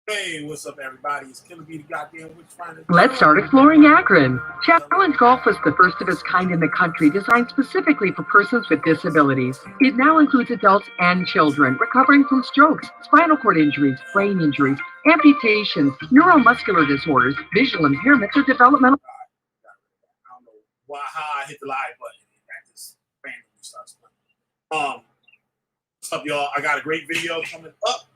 Hey, what's up, everybody? It's Killer B, the goddamn witch finder. Let's start exploring Akron. Challenge Golf was the first of its kind in the country, designed specifically for persons with disabilities. It now includes adults and children recovering from strokes, spinal cord injuries, brain injuries, amputations, neuromuscular disorders, visual impairments, or developmental. I don't know how I hit the live button and that just randomly starts playing. What's up, y'all? I got a great video coming up.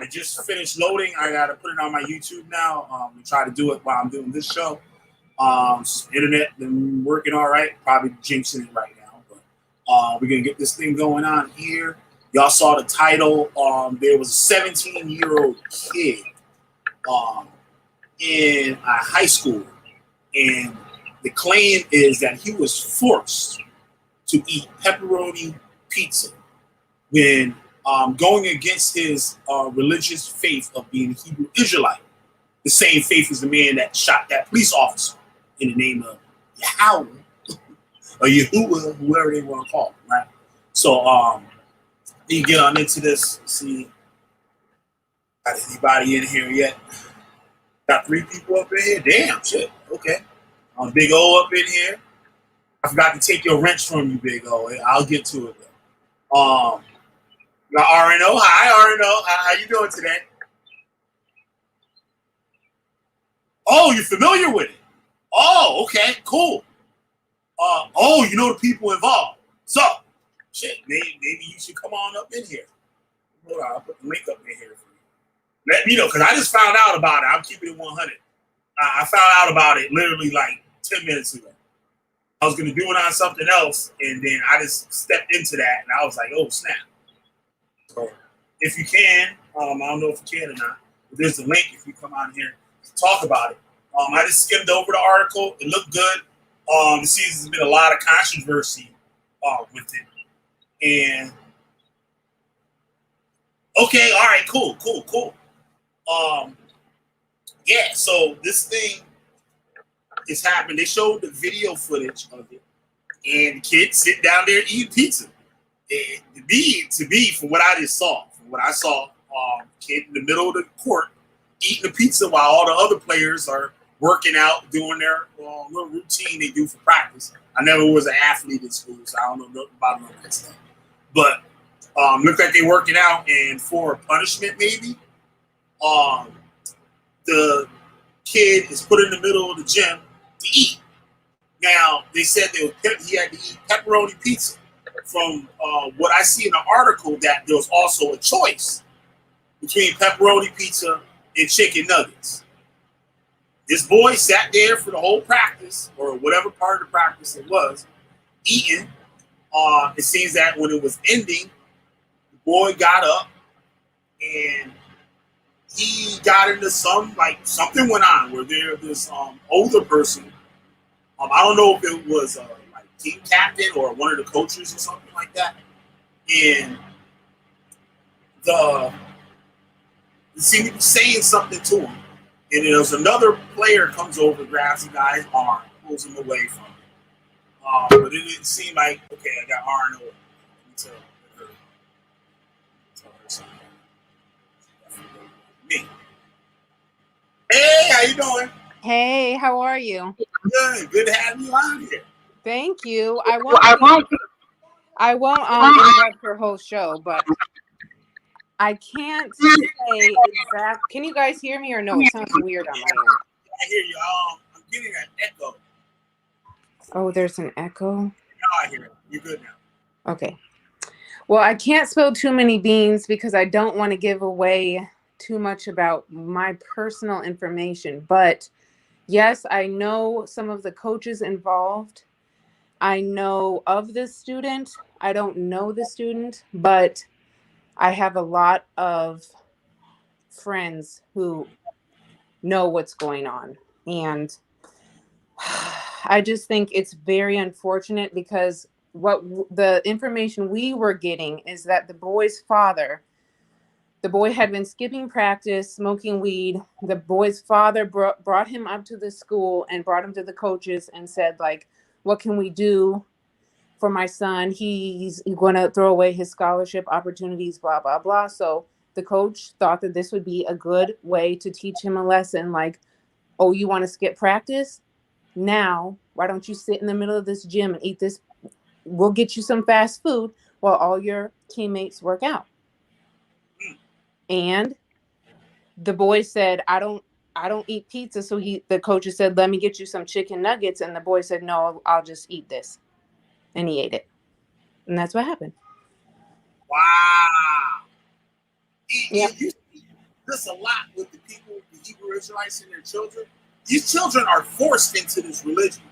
It just finished loading. I gotta put it on my YouTube now. We try to do it while I'm doing this show. Internet been working all right. Probably jinxing it right now, but we're gonna get this thing going on here. Y'all saw the title. There was a 17-year-old kid in a high school, and the claim is that he was forced to eat pepperoni pizza when going against his religious faith of being a Hebrew Israelite, the same faith as the man that shot that police officer in the name of Yahweh or Yahuwah, whoever they want to call him, right? So you get on into this. See, got anybody in here yet? Got 3 people up in here. Damn, shit. Okay, Big O up in here. I forgot to take your wrench from you, Big O. I'll get to it though. Got RNO. Hi, RNO. How you doing today? Oh, you're familiar with it. Oh, okay, cool. Oh, you know the people involved. So, shit, maybe you should come on up in here. Hold on, I'll put the link up in here for you. Let me know, because I just found out about it. I'm keeping it 100. I found out about it literally like 10 minutes ago. I was going to do it on something else, and then I just stepped into that, and I was like, oh, snap. So if you can, I don't know if you can or not, but there's a link if you come on here to talk about it. I just skimmed over the article. It looked good. It seems there's been a lot of controversy with it. And okay, all right, cool. Yeah, so this thing is happening. They showed the video footage of it, and the kid sitting down there eating pizza. And to be, from what I just saw, kid in the middle of the court eating a pizza while all the other players are working out, doing their little routine they do for practice. I never was an athlete in school, so I don't know nothing about none of that stuff. But looked like they're working out, and for punishment, maybe, the kid is put in the middle of the gym to eat. Now, they said he had to eat pepperoni pizza. From what I see in the article, that there was also a choice between pepperoni pizza and chicken nuggets. This boy sat there for the whole practice, or whatever part of the practice it was, eating. It seems that when it was ending, the boy got up and he got into something went on where this older person, I don't know if it was team captain or one of the coaches or something like that, and he seemed to be saying something to him, and there's another player comes over, grabs the guy's arm, pulls him away from him. But it didn't seem like, okay, I got RNO. Let me tell her something. Me. Hey, how you doing? Hey, how are you? Good to have you on here. Thank you. I won't interrupt your whole show, but I can't say exact. Can you guys hear me or no? It sounds weird on my end. I hear you. I'm getting an echo. Oh, there's an echo? Now I hear it. You're good now. Okay. Well, I can't spill too many beans because I don't want to give away too much about my personal information. But yes, I know some of the coaches involved. I know of this student. I don't know the student, but I have a lot of friends who know what's going on. And I just think it's very unfortunate because what the information we were getting is that the boy had been skipping practice, smoking weed. The boy's father brought him up to the school and brought him to the coaches and said, like, what can we do for my son? He's going to throw away his scholarship opportunities, blah, blah, blah. So the coach thought that this would be a good way to teach him a lesson, like, oh, you want to skip practice? Now, why don't you sit in the middle of this gym and eat this? We'll get you some fast food while all your teammates work out. And the boy said, I don't eat pizza. So the coach said, let me get you some chicken nuggets. And the boy said, no, I'll just eat this. And he ate it. And that's what happened. Wow. Yeah. You see this a lot with the people, the Hebrew Israelites and their children. These children are forced into this religion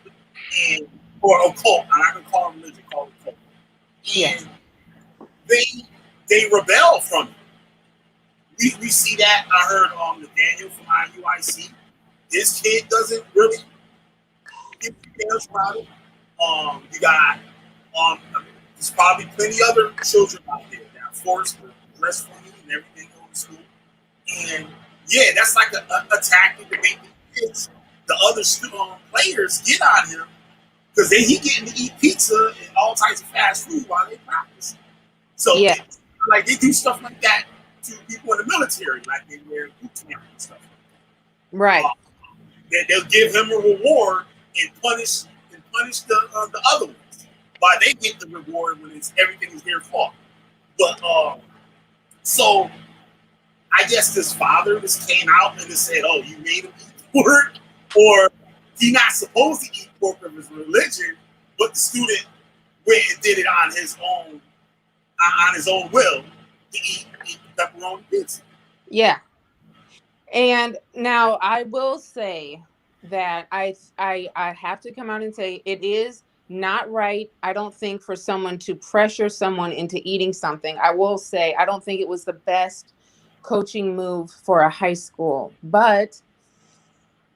or occult. I'm not going to call it religion, call it occult. And they rebel from it. We see that. I heard Nathaniel from IUIC. This kid doesn't really give details about it. You got there's probably plenty other children out there that are forced to dress funny and everything going to school. And yeah, that's like a tactic to make the kids, the other players, get on him because he getting to eat pizza and all types of fast food while they practice. So yeah, they do stuff like that to people in the military, like they wear boot camp and stuff. Right. They'll give him a reward and punish the other ones. Why they get the reward when everything is their fault. But so I guess this father just came out and just said, "Oh, you made him eat pork," or he's not supposed to eat pork of his religion, but the student went and did it on his own will to eat pepperoni pizza. Yeah. And now I will say that I have to come out and say it is not right. I don't think for someone to pressure someone into eating something. I will say I don't think it was the best coaching move for a high school, but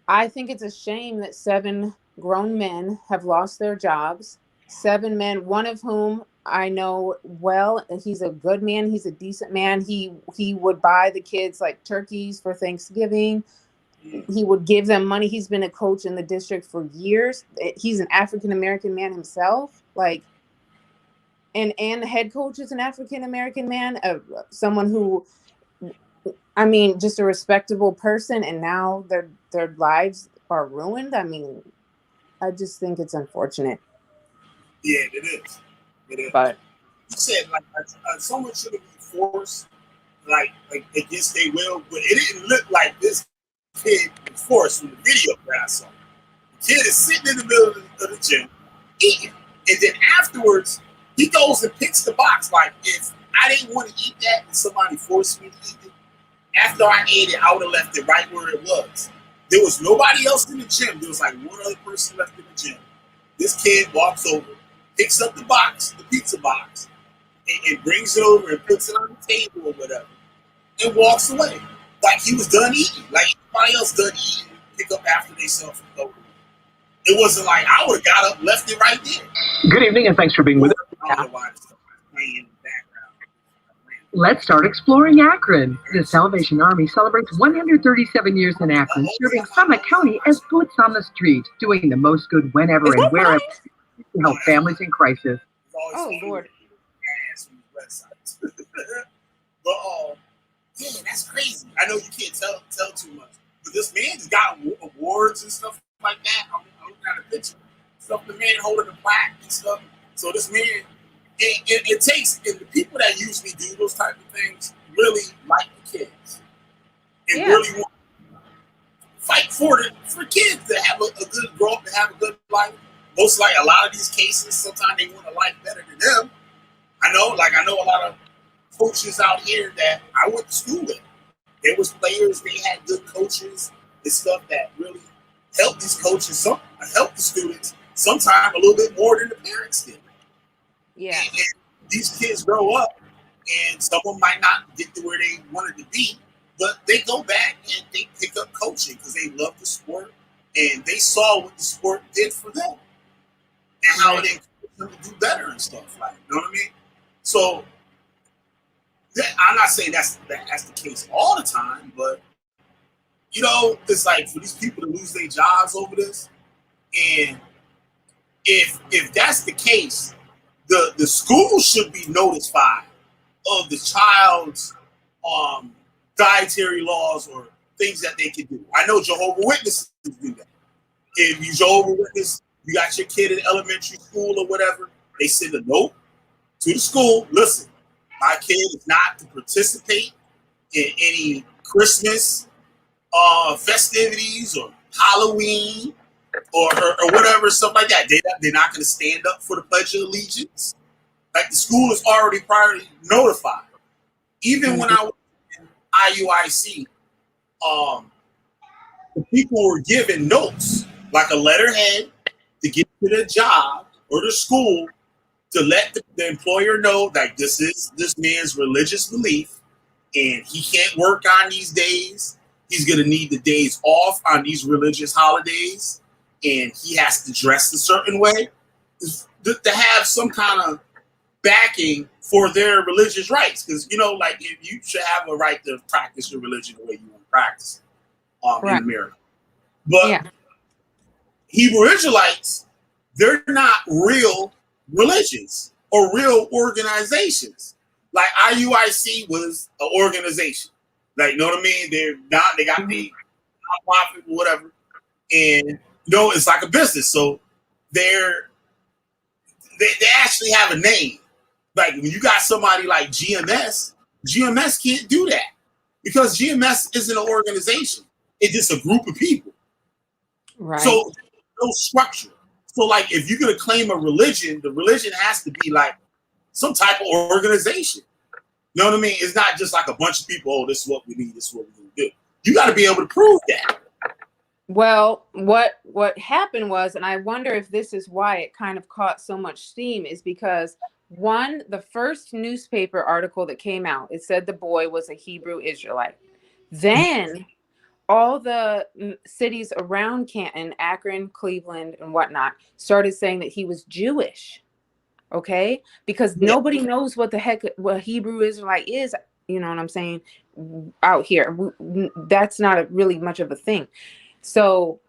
I think it's a shame that 7 grown men have lost their jobs. 7 men, one of whom I know well. He's a good man. He's a decent man. He would buy the kids like turkeys for Thanksgiving. He would give them money. He's been a coach in the district for years. He's an African-American man himself. Like, and the head coach is an African-American man, someone who, I mean, just a respectable person. And now their lives are ruined. I mean, I just think it's unfortunate. Yeah, it is. It is. But you said like someone should have been forced, like against their will, but it didn't look like this kid was forced from the video that I saw. The kid is sitting in the middle of the gym eating, and then afterwards he goes and picks the box. Like, if I didn't want to eat that and somebody forced me to eat it, after I ate it, I would have left it right where it was. There was nobody else in the gym. There was like one other person left in the gym. This kid walks over, picks up the box, the pizza box, and brings it over and puts it on the table or whatever, and walks away. Like he was done eating. Like everybody else done eating, pick up after themselves and go. It wasn't like I would have got up, left it right there. Good evening, and thanks for being with us. I don't know why this stuff is playing in the background. Let's start exploring Akron. The Salvation Army celebrates 137 years in Akron, serving Summit County as boots on the street, doing the most good whenever and wherever to help families in crisis. oh Lord. But yeah, that's crazy. I know you can't tell too much, but this man just got awards and stuff like that. I'm looking at a picture, stuff the man holding the plaque and stuff. So this man, it takes, and the people that usually do those type of things really like the kids and really want to fight for kids to have a good grow up and have a good life. Most like a lot of these cases, sometimes they want a life better than them. I know a lot of coaches out here that I went to school with. There was players, they had good coaches and stuff that really helped these coaches, helped the students, sometimes a little bit more than the parents did. Yeah. And these kids grow up, and some of them might not get to where they wanted to be, but they go back and they pick up coaching because they love the sport and they saw what the sport did for them and how they encouraged them to do better and stuff like, you know what I mean? So I'm not saying that's the case all the time, but you know, it's like for these people to lose their jobs over this, and if that's the case, the school should be notified of the child's dietary laws or things that they can do. I know Jehovah's Witnesses do that. If you Jehovah's Witness, you got your kid in elementary school or whatever, they send a note to the school. Listen, my kid is not to participate in any Christmas festivities or Halloween or whatever, stuff like that. They're not going to stand up for the Pledge of Allegiance. Like the school is already priorly notified. Even when I was in IUIC, the people were given notes, like a letterhead, to get to the job or the school to let the employer know that this is this man's religious belief and he can't work on these days. He's going to need the days off on these religious holidays and he has to dress a certain way to have some kind of backing for their religious rights. Because, you know, like you should have a right to practice your religion the way you want to practice it in America. But Hebrew Israelites, they're not real religions or real organizations. Like IUIC was an organization. Like, you know what I mean? They got the nonprofit or whatever. And, you know, it's like a business. So they actually have a name. Like when you got somebody like GMS can't do that because GMS isn't an organization. It's just a group of people. Right. So no structure. So like if you're gonna claim a religion, the religion has to be like some type of organization. You know what I mean? It's not just like a bunch of people, oh, this is what we need, this is what we're gonna do. You gotta be able to prove that. Well, what happened was, and I wonder if this is why it kind of caught so much steam, is because the first newspaper article that came out, it said the boy was a Hebrew Israelite. Then all the cities around Canton, Akron, Cleveland, and whatnot, started saying that he was Jewish. Okay? Because nobody knows what the heck what Hebrew Israelite is, you know what I'm saying, out here. That's not really much of a thing. So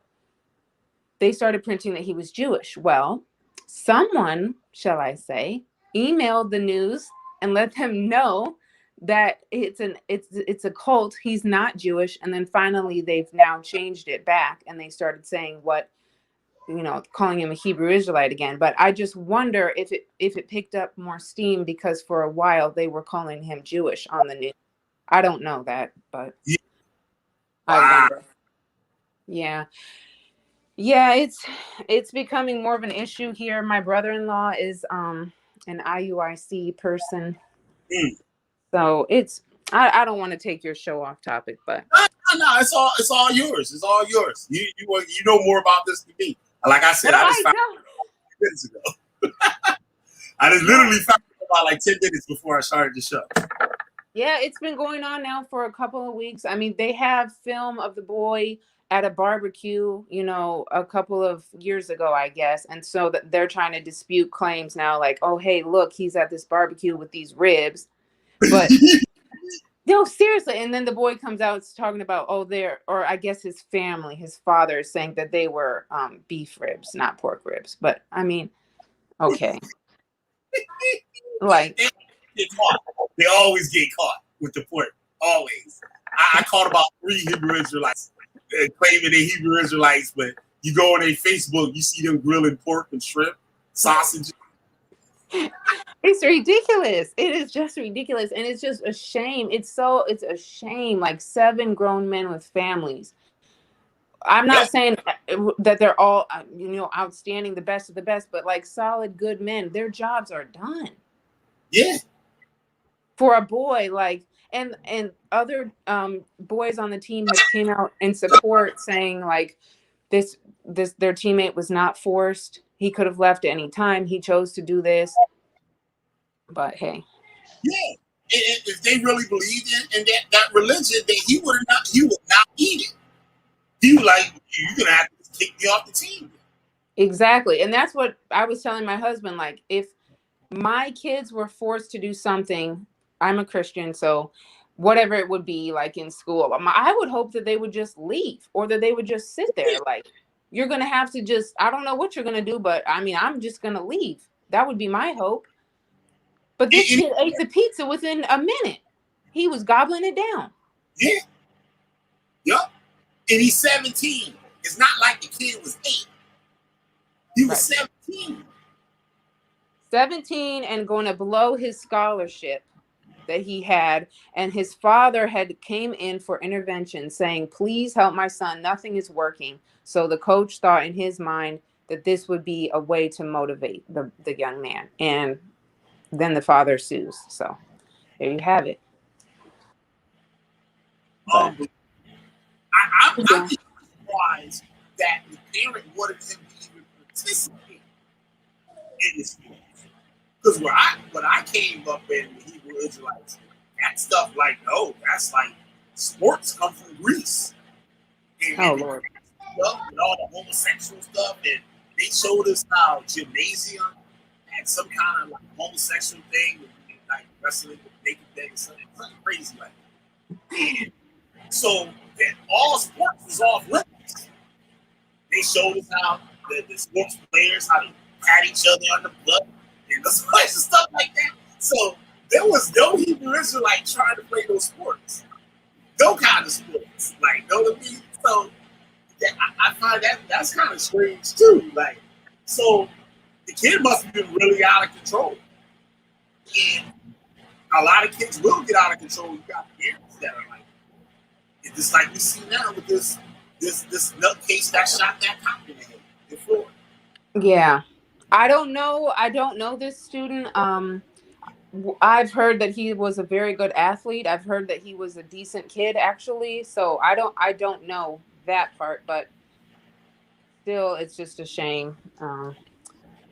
they started printing that he was Jewish. Well, someone, shall I say, emailed the news and let them know that it's a cult. He's not Jewish. And then finally they've now changed it back and they started saying calling him a Hebrew Israelite again. But I just wonder if it picked up more steam because for a while they were calling him Jewish on the news. I don't know that, but I wonder. Yeah. Yeah, it's becoming more of an issue here. My brother-in-law is an IUIC person. So I don't want to take your show off topic, but no, it's all yours. It's all yours. You know more about this than me. Like I said, I just found out 10 minutes ago. I just literally found out about like 10 minutes before I started the show. Yeah, it's been going on now for a couple of weeks. I mean, they have film of the boy at a barbecue, a couple of years ago, I guess. And so that they're trying to dispute claims now, like, oh, hey, look, he's at this barbecue with these ribs. But no, seriously. And then the boy comes out talking about, or I guess his family, his father is saying that they were beef ribs, not pork ribs. But I mean, okay. Like, they always get caught with the pork. Always. I caught about 3 Hebrew Israelites claiming they're Hebrew Israelites, but you go on their Facebook, you see them grilling pork and shrimp, sausages. It's ridiculous. It is just ridiculous. And it's just a shame. It's a shame. Like 7 grown men with families. I'm not saying that they're all, outstanding, the best of the best, but like solid, good men, their jobs are done. Yeah. For a boy, like, and other boys on the team have came out in support saying like this their teammate was not forced. He could have left at any time. He chose to do this. But hey. Yeah. If they really believed in that religion, then he would not eat it. He was like, you're gonna have to kick me off the team. Exactly. And that's what I was telling my husband. Like, if my kids were forced to do something, I'm a Christian, so whatever it would be, like in school, I would hope that they would just leave or that they would just sit there. Like, you're going to have to I don't know what you're going to do, but I mean, I'm just going to leave. That would be my hope. But this kid ate the pizza within a minute. He was gobbling it down. Yeah. Yup. And he's 17. It's not like the kid was 8. He was 17. 17 and going to blow his scholarship that he had, and his father had came in for intervention saying, please help my son, nothing is working. So the coach thought in his mind that this would be a way to motivate the young man, and then the father sues. So there you have it. I'm just surprised that the parent wanted him to even participate in this sport. Because when I came up in the Hebrew Israelites, that stuff like, no, that's like sports come from Greece. And Lord. And all the homosexual stuff, and they showed us how gymnasium had some kind of like homosexual thing, like wrestling with naked things, something crazy like that. And so that all sports was off limits. They showed us how the sports players, how they pat each other on the butt and those kinds of stuff like that. So there was no Hebrew Israelite trying to play those sports. No kind of sports. Like, know what I mean? So I find that's kind of strange too. Like, so the kid must have been really out of control. And a lot of kids will get out of control. You got parents that are like, it's just like we see now with this nutcase that shot that cop in the head in Florida. Yeah. I don't know this student. I've heard that he was a very good athlete. I've heard that he was a decent kid, actually. So I don't know that part, but still, it's just a shame.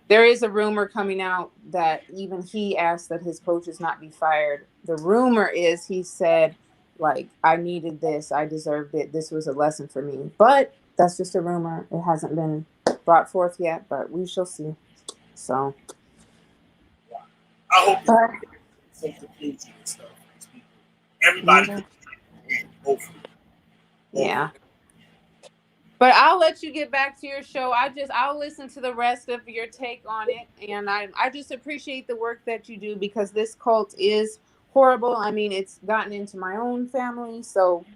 There is a rumor coming out that even he asked that his coaches not be fired. The rumor is he said, like, I needed this, I deserved it, this was a lesson for me. But that's just a rumor. It hasn't been brought forth yet, but we shall see. So I hope some confusion and stuff. Everybody, hopefully. Yeah. But I'll let you get back to your show. I'll listen to the rest of your take on it. And I just appreciate the work that you do, because this cult is horrible. I mean, it's gotten into my own family. So,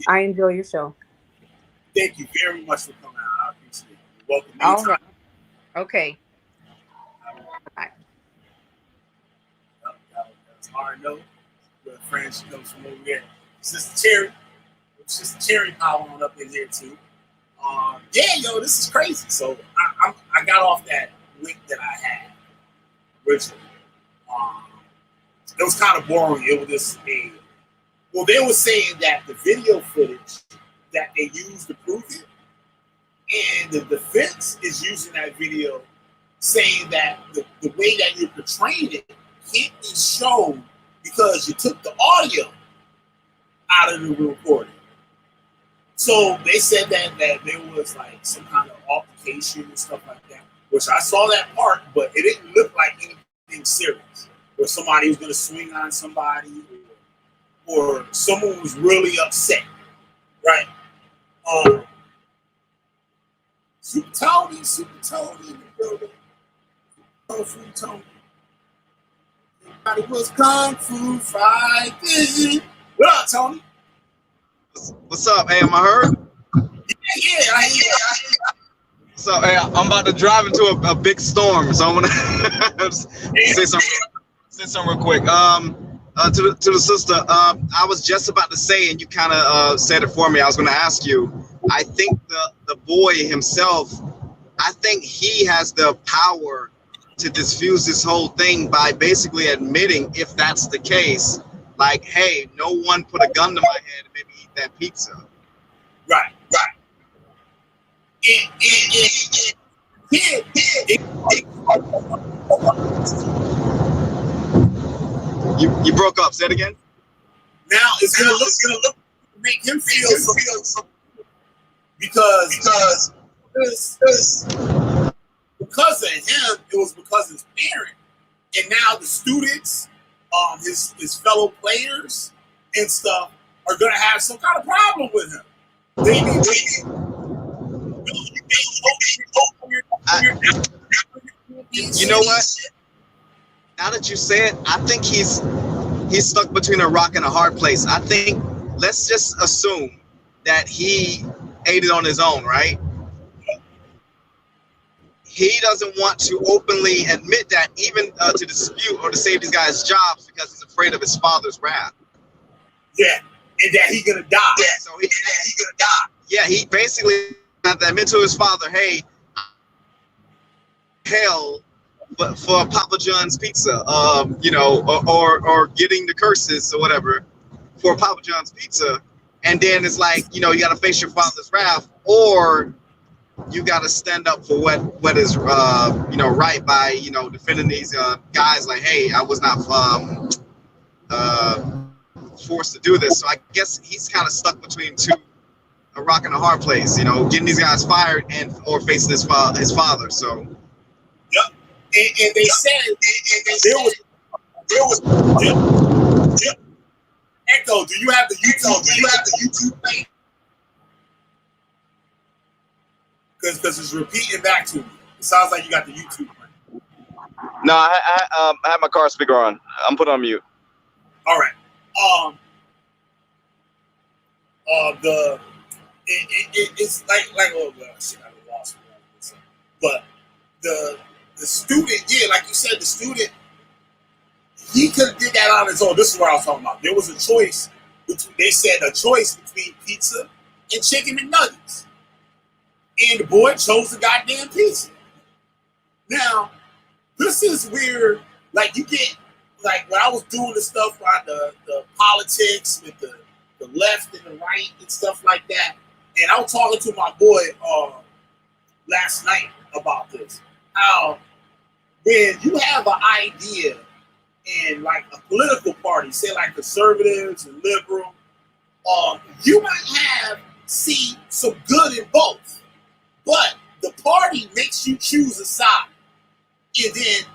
I enjoy your show. Thank you very much for coming out. I appreciate it. You're welcome. All right. Okay. Bye. That's hard note. Good friend, she comes from over there. Sister Cherry power on up in here too. This is crazy. So I got off that link that I had originally. It was kind of boring. It was just they were saying that the video footage that they used to prove it, and the defense is using that video, saying that the way that you're portraying it can't be shown because you took the audio out of the recording. So they said that there was like some kind of altercation and stuff like that, which I saw that part, but it didn't look like anything serious, where somebody was going to swing on somebody, or someone was really upset, right? Super Tony in the building. Kung Fu Tony. Everybody was Kung Fu fighting. What up, Tony? What's up? Hey, am I heard? Yeah, I hear. So, hey, I'm about to drive into a big storm, so I'm gonna say something real quick. To the sister, I was just about to say, and you kind of said it for me. I was going to ask you. I think the boy himself, I think he has the power to diffuse this whole thing by basically admitting, if that's the case, like, hey, no one put a gun to my head and made me eat that pizza. Right. You broke up. Say it again. Now it's gonna make him feel something, because of him, it was because of his parent, and now the students, his fellow players and stuff are gonna have some kind of problem with him. You know what? Now that you say it, I think he's stuck between a rock and a hard place. I think let's just assume that he ate it on his own, right? He doesn't want to openly admit that, even to dispute or to save these guys' jobs, because he's afraid of his father's wrath. Yeah, and that he's gonna die. Yeah, so he's gonna die. Yeah, he basically had to admit to his father, "Hey, hell, but for Papa John's pizza, you know, or getting the curses or whatever for Papa John's pizza," and then it's like, you know, you got to face your father's wrath, or you got to stand up for what is you know, right by, you know, defending these guys. Like, hey, I was not forced to do this. So I guess he's kind of stuck between a rock and a hard place, you know, getting these guys fired or facing his father. So yep. And they said there was yep. Echo, do you have the YouTube link? Because it's repeating back to me. It sounds like you got the YouTube link. No, I have my car speaker on. I'm put on mute. All right. It's like oh shit, I lost it. But the student, yeah, like you said, the student, he could have did that on his own. This is what I was talking about. There was a choice between, they said a choice between pizza and chicken McNuggets. And the boy chose the goddamn pizza. Now, this is where, like, you get, like, when I was doing the stuff on the politics with the left and the right and stuff like that, and I was talking to my boy last night about this, how when you have an idea in, like, a political party, say like conservatives and liberal, you might see some good in both, but the party makes you choose a side. And then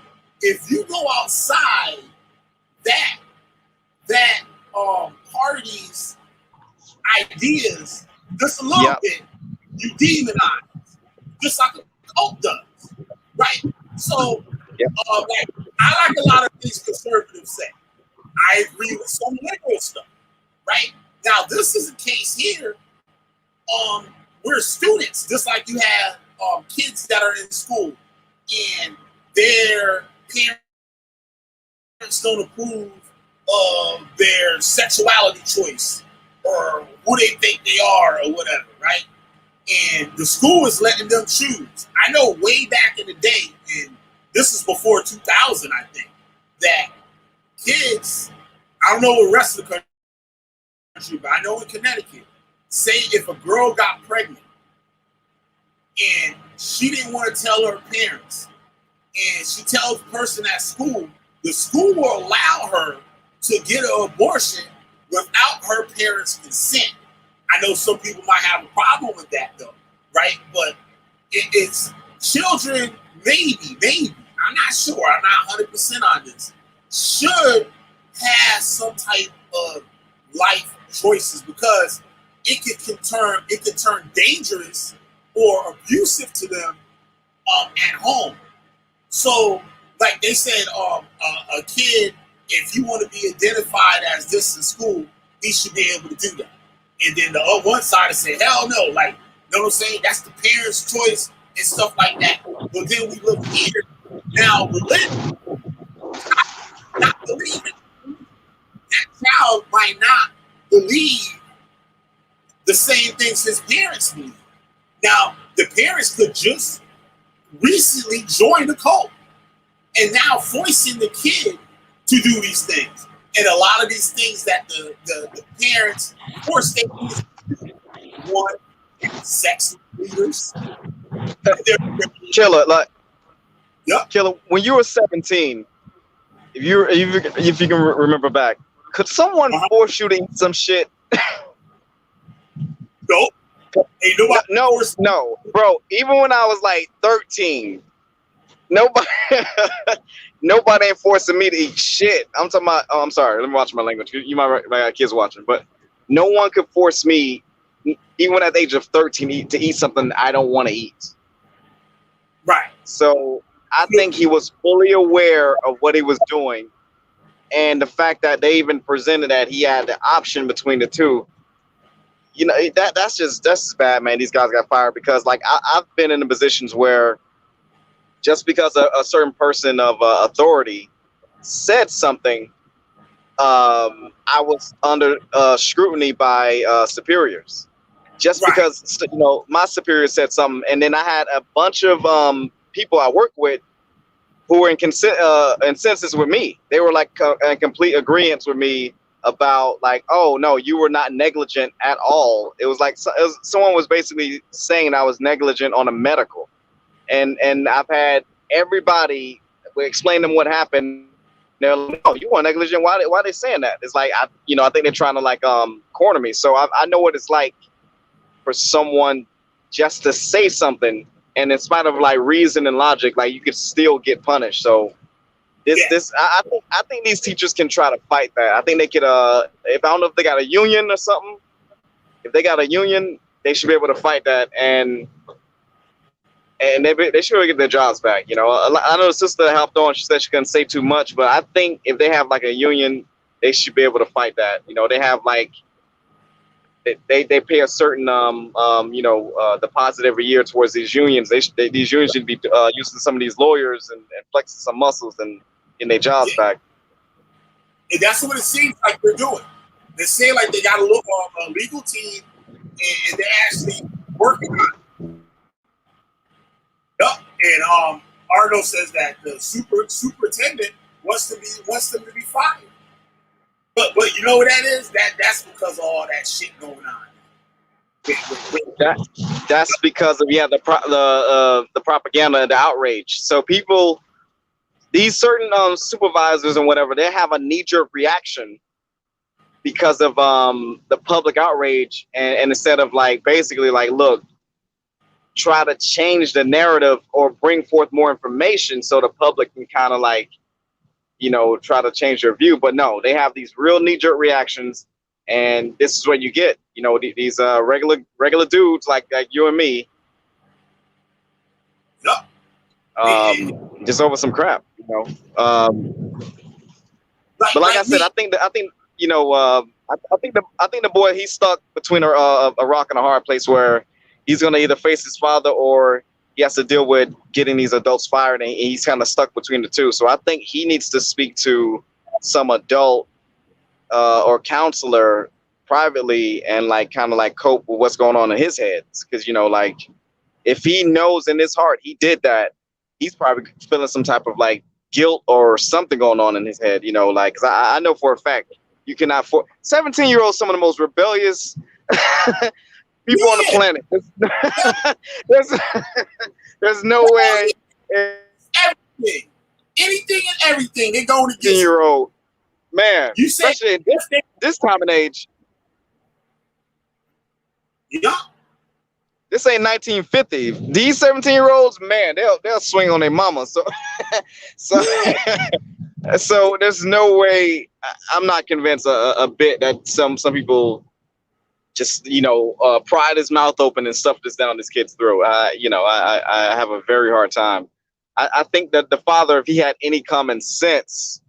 if you go outside that party's ideas just a little bit, you demonize, just like a cult does, right? So, like, I like a lot of things conservatives say. I agree with some liberal stuff, right? Now, this is a case here. We're students, just like you have kids that are in school, and their parents don't approve of their sexuality choice or who they think they are or whatever, right? And the school is letting them choose. I know way back in the day, and this is before 2000, I think, that kids, I don't know what the rest of the country, but I know in Connecticut, say if a girl got pregnant and she didn't want to tell her parents, and she tells the person at school, the school will allow her to get an abortion without her parents' consent. I know some people might have a problem with that, though, right? But it's children, maybe, I'm not sure, I'm not 100% on this, should have some type of life choices, because it can turn dangerous or abusive to them at home. So, like they said, a kid, if you want to be identified as this in school, he should be able to do that. And then the one side is saying, hell no, like, you know what I'm saying? That's the parents' choice and stuff like that. But then we look here, now religion, not believing. That child might not believe the same things his parents believe. Now, the parents could just recently join the cult and now forcing the kid to do these things. And a lot of these things that the parents force their kids to do. One, sex leaders. Killer, like, yep. Killer, when you were 17, if you can remember back, could someone force you to eat some shit? Nope. Ain't nobody. No, bro. Even when I was like 13, nobody ain't forcing me to eat shit. I'm talking about. Oh, I'm sorry. Let me watch my language. You might have kids watching, but no one could force me, even at the age of 13, to eat something I don't want to eat. Right. So I think he was fully aware of what he was doing, And the fact that they even presented that he had the option between the two, you know, that's just bad, man. These guys got fired because, like, I've been in the positions where just because a certain person of authority said something, I was under scrutiny by superiors. Just Right. because, you know, my superior said something, and then I had a bunch of people I work with who were in consensus with me. They were like in complete agreement with me about, like, oh no, you were not negligent at all. It was like someone was basically saying I was negligent on a medical, and I've had everybody explain to them what happened. They're like, no, you weren't negligent. Why are they saying that? It's like, I think they're trying to, like, corner me. So I know what it's like for someone just to say something, and in spite of, like, reason and logic, like, you could still get punished. So I think these teachers can try to fight that. I think they could if I don't know if they got a union or something. If they got a union, they should be able to fight that, and they should really get their jobs back. You know, I know the sister helped on. She said she couldn't say too much, but I think if they have, like, a union, they should be able to fight that. You know, they have, like, they pay a certain deposit every year towards these unions. These unions should be using some of these lawyers and flexing some muscles and getting their jobs back. And that's what it seems like they're doing. They say like they got to look on a legal team, and they're actually working on it. Yep. And Arno says that the superintendent wants them to be fired. But you know what that is? That's because of all that shit going on. That's because of the propaganda, the outrage. So people, these certain supervisors and whatever, they have a knee-jerk reaction because of the public outrage, and instead of, like, basically, like, look, try to change the narrative or bring forth more information so the public can kind of, like, you know, try to change their view. But no, they have these real knee-jerk reactions, and this is what you get. You know, these regular dudes like you and me. Yep. Just over some crap, you know. But like I said, I think you know, I think the boy, he's stuck between a rock and a hard place where he's gonna either face his father or he has to deal with getting these adults fired, and he's kind of stuck between the two. So I think he needs to speak to some adult or counselor privately and, like, kind of, like, cope with what's going on in his head. Because, you know, like, if he knows in his heart he did that, he's probably feeling some type of, like, guilt or something going on in his head. You know, like, 'cause I know for a fact you cannot 17-year-olds, some of the most rebellious people on the planet. There's no way. Everything, anything and everything, they're going to get 10-year-old man, you say especially this time and age. Yeah. This ain't 1950. These 17-year-olds, man, they'll swing on their mama. So there's no way. I'm not convinced a bit that some people just, you know, pried his mouth open and stuffed this down his kid's throat. You know, I have a very hard time. I think that the father, if he had any common sense,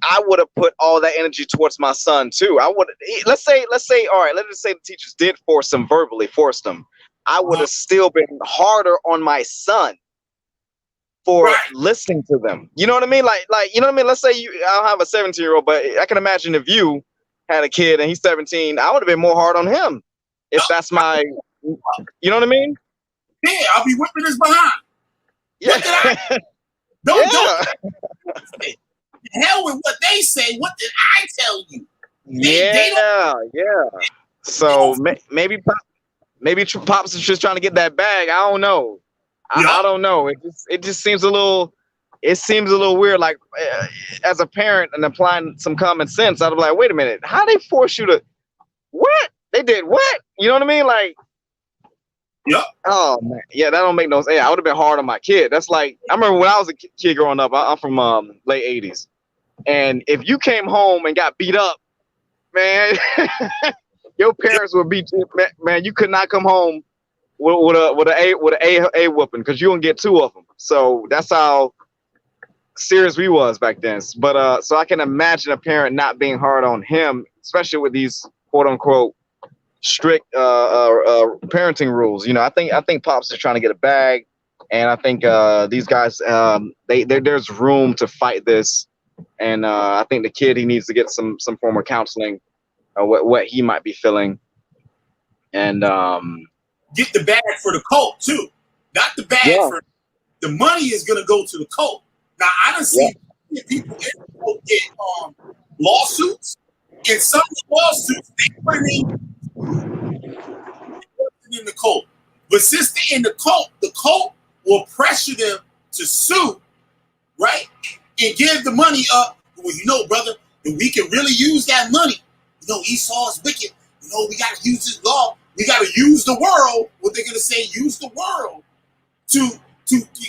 I would have put all that energy towards my son too. I would, let's say, all right, let's just say the teachers did verbally force them. I would have still been harder on my son for listening to them. You know what I mean? Like, you know what I mean? Let's say I don't have a 17-year-old, but I can imagine if you had a kid and he's 17, I would have been more hard on him. If that's my, you know what I mean? Yeah, I'll be whipping his behind. Yeah. Don't hell with what they say. What did I tell you? Yeah. So maybe Pops is just trying to get that bag. I don't know. I don't know. It just seems a little. It seems a little weird. Like, as a parent and applying some common sense, I'd be like, wait a minute, how they force you to? What they did? What? You know what I mean? Like. Yep. Oh man, yeah, that don't make no sense. Yeah, I would have been hard on my kid. That's like, I remember when I was a kid growing up. I'm from late '80s, and if you came home and got beat up, man, your parents would beat you. Man, you could not come home with a whooping because you don't get two of them. So that's how serious we was back then. But so I can imagine a parent not being hard on him, especially with these quote unquote strict parenting rules. You know, I think Pops is trying to get a bag, and I think these guys there's room to fight this, and I think the kid, he needs to get some form of counseling, what he might be feeling, and get the bag for the cult too, not the bag for the money is gonna go to the cult. Now I don't see people in the cult get lawsuits, and some of the lawsuits they put in the cult. But since they're in the cult will pressure them to sue, right? And give the money up. Well, you know, brother, if we can really use that money, you know, Esau is wicked. You know, we got to use this law. We got to use the world. What they're going to say, use the world to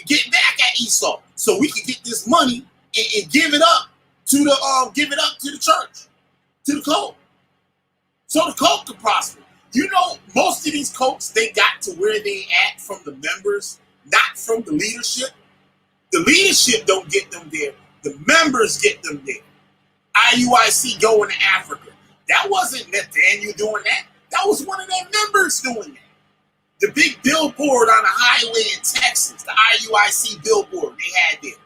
get back at Esau, so we can get this money and give it up to the church, to the cult, so the cult can prosper. You know, most of these cults, they got to where they at from the members, not from the leadership. The leadership don't get them there. The members get them there. IUIC going to Africa. That wasn't Nathaniel doing that. That was one of their members doing that. The big billboard on the highway in Texas, the IUIC billboard they had there.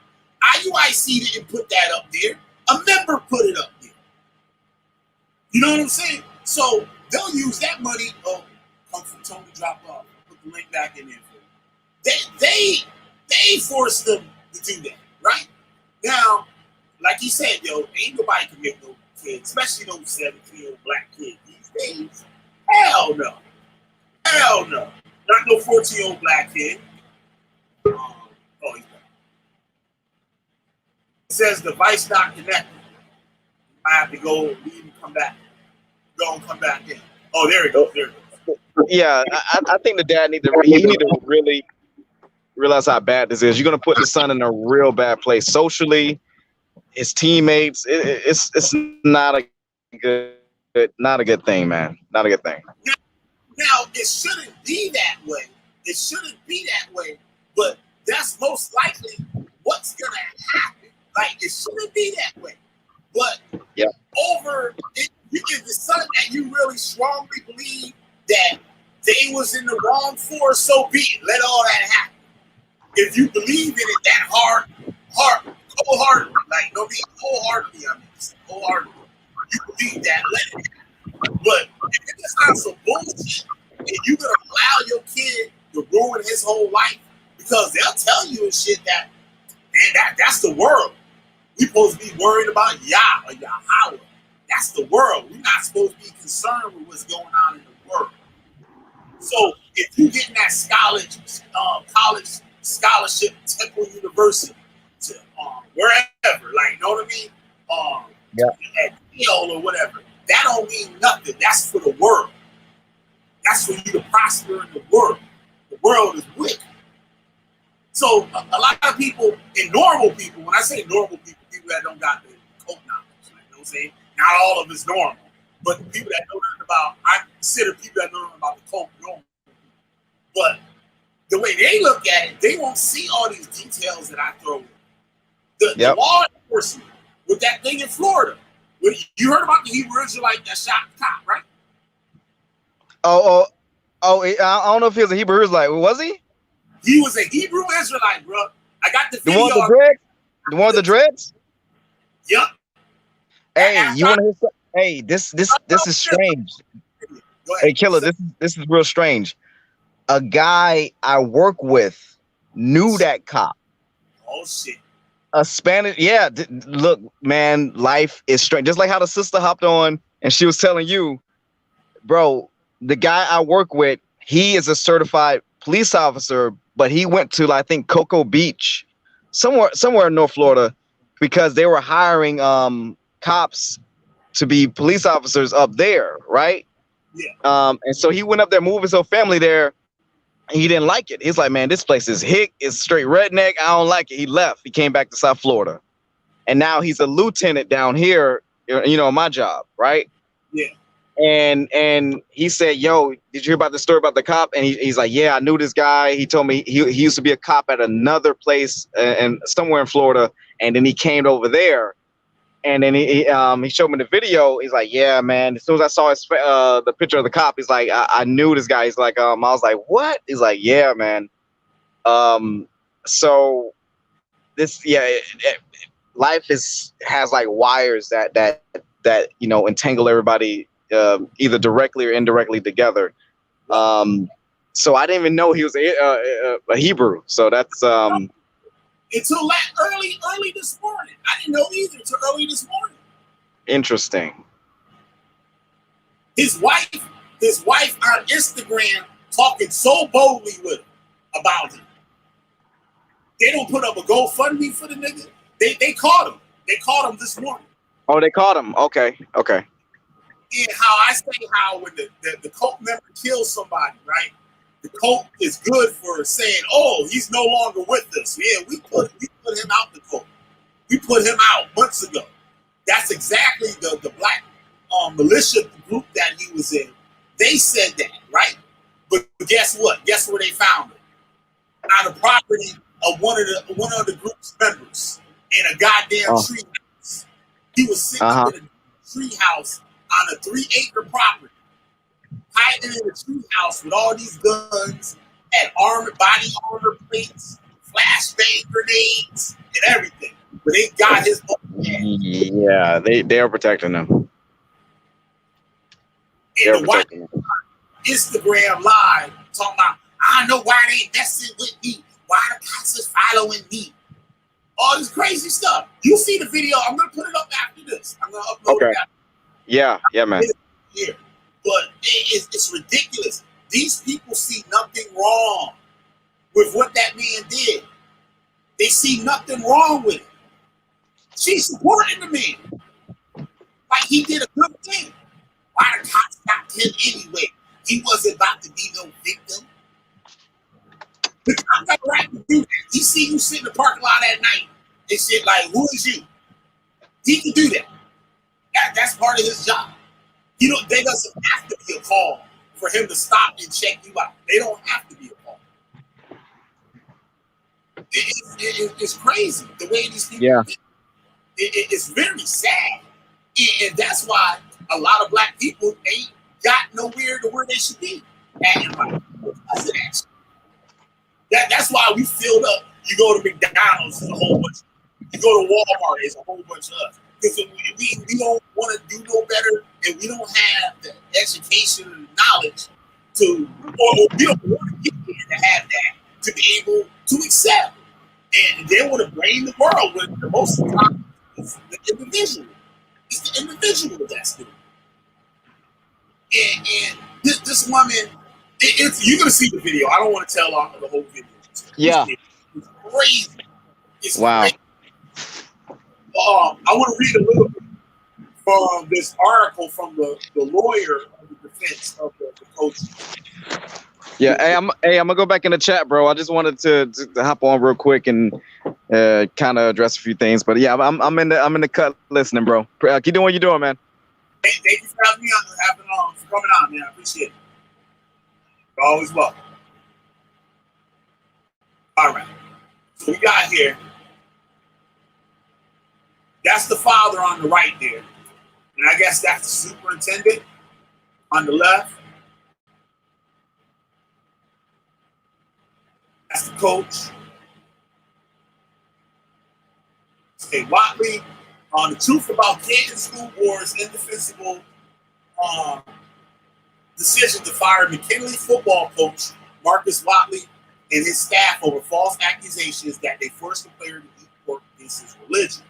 IUIC didn't put that up there. A member put it up there. You know what I'm saying? So they'll use that money. Oh, come from Tony, drop off. Put the link back in there. They force them to do that, right? Now, like you said, yo, ain't nobody commit no kids, especially those 17-year-old black kids these days. Hell no. Hell no. Not no 14-year-old black kid. He's back. It says device not connected. I have to go leave and come back. Go and come back in. Oh, there it goes. There it goes. Yeah, I think the dad need to really realize how bad this is. You're gonna put the son in a real bad place socially. His teammates. It's not a good thing, man. Not a good thing. Now it shouldn't be that way. It shouldn't be that way. But that's most likely what's gonna happen. Like it shouldn't be that way. But if it's something that you really strongly believe that they was in the wrong for, so be it. Let all that happen. If you believe in it that wholeheartedly, like no be wholeheartedly, wholeheartedly, you believe that, let it happen. But if it's not some bullshit, and you're gonna allow your kid to ruin his whole life, because they'll tell you and shit that, man, that's the world. We're supposed to be worried about Yah or Yahweh. That's the world. We're not supposed to be concerned with what's going on in the world. So if you get in that college scholarship, Temple University, to wherever, like, you know what I mean? At Yale or whatever, that don't mean nothing. That's for the world. That's for you to prosper in the world. The world is wicked. So a lot of people, and normal people, when I say normal people, people that don't got the cult knowledge, like, you know what I'm saying? Not all of it's normal, but the people that know nothing about, I consider people that know nothing about the cult normal. But the way they look at it, they won't see all these details that I throw in. The law enforcement with that thing in Florida. You heard about the Hebrew Israelite that shot the cop, right? I don't know if he was a Hebrew Israelite. Was he? He was a Hebrew Israelite, bro. I got the video. The one with the dreads? The one with the dreads? Yep. Hey, you want to hear something? Hey, this is strange. Hey, Killer, this is real strange. A guy I work with knew that cop. Oh shit. A Spanish, look, man, life is strange. Just like how the sister hopped on and she was telling you, bro, the guy I work with, he is a certified police officer, but he went to, I think, Cocoa Beach, somewhere in North Florida, because they were hiring cops to be police officers up there, right? Yeah. And so he went up there, moved his whole family there. He didn't like it. He's like, man, this place is hick. It's straight redneck. I don't like it. He left. He came back to South Florida. And now he's a lieutenant down here, you know, my job, right? Yeah. And he said, yo, did you hear about the story about the cop? And he's like, yeah, I knew this guy. He told me he used to be a cop at another place and somewhere in Florida. And then he came over there, and then he showed me the video. He's like, yeah, man. As soon as I saw the picture of the cop, he's like, I knew this guy. He's like, I was like, what? He's like, yeah, man. So this, life has like wires that entangle everybody either directly or indirectly together. So I didn't even know he was a Hebrew. So that's until early this morning. I didn't know either until early this morning. Interesting. His wife on Instagram talking so boldly with him about him. They don't put up a GoFundMe for the nigga. They caught him. They caught him this morning. Oh, they caught him. Okay. And how when the cult member kills somebody, right? The cult is good for saying, "Oh, he's no longer with us." Yeah, we put him out the cult. We put him out months ago. That's exactly the black militia group that he was in. They said that, right? But guess what? Guess where they found him? On the property of one of the group's members in a goddamn tree house. He was sitting in a tree house on a 3-acre property, hiding in a tree house with all these guns and body armor plates, flashbang grenades, and everything. But they got his own head. Yeah, they are protecting him. And the Instagram live talking about, I know why they messing with me. Why the cops is following me? All this crazy stuff. You see the video. I'm going to put it up after this. I'm going to upload it after. Yeah, man. Here. But it's ridiculous. These people see nothing wrong with what that man did. They see nothing wrong with it. She's supporting the man. Like he did a good thing. Why the cops got him anyway? He wasn't about to be no victim. The cops got the right to do that. He see you sit in the parking lot at night and shit like, who is you? He can do that. That's part of his job. They doesn't have to be a call for him to stop and check you out. They don't have to be a call. It's crazy the way these people. Yeah. It's very sad, and that's why a lot of black people ain't got nowhere to where they should be. That's why we filled up. You go to McDonald's, there's a whole bunch. You go to Walmart, there's a whole bunch of us. Because we don't want to do no better, and we don't have the education and knowledge or we don't want to get there to have that, to be able to excel. And they want to blame the world when the most of the time it's the individual. It's the individual that's doing it. And this woman, you're going to see the video. I don't want to tell off the whole video. It's crazy. It's crazy. I want to read a little bit from this article from the lawyer of the defense of the coach. Yeah, I'm gonna go back in the chat, bro. I just wanted to hop on real quick and kind of address a few things. But yeah, I'm in the cut listening, bro. Keep doing what you're doing, man. Thank you for having me on, for coming on, man. I appreciate it. You're always welcome. All right, so we got here. That's the father on the right there. And I guess that's the superintendent on the left. That's the coach. Okay, Wattley, the truth about Canton School Board's indefensible decision to fire McKinley football coach Marcus Wattley and his staff over false accusations that they forced the player to eat pork against his religion.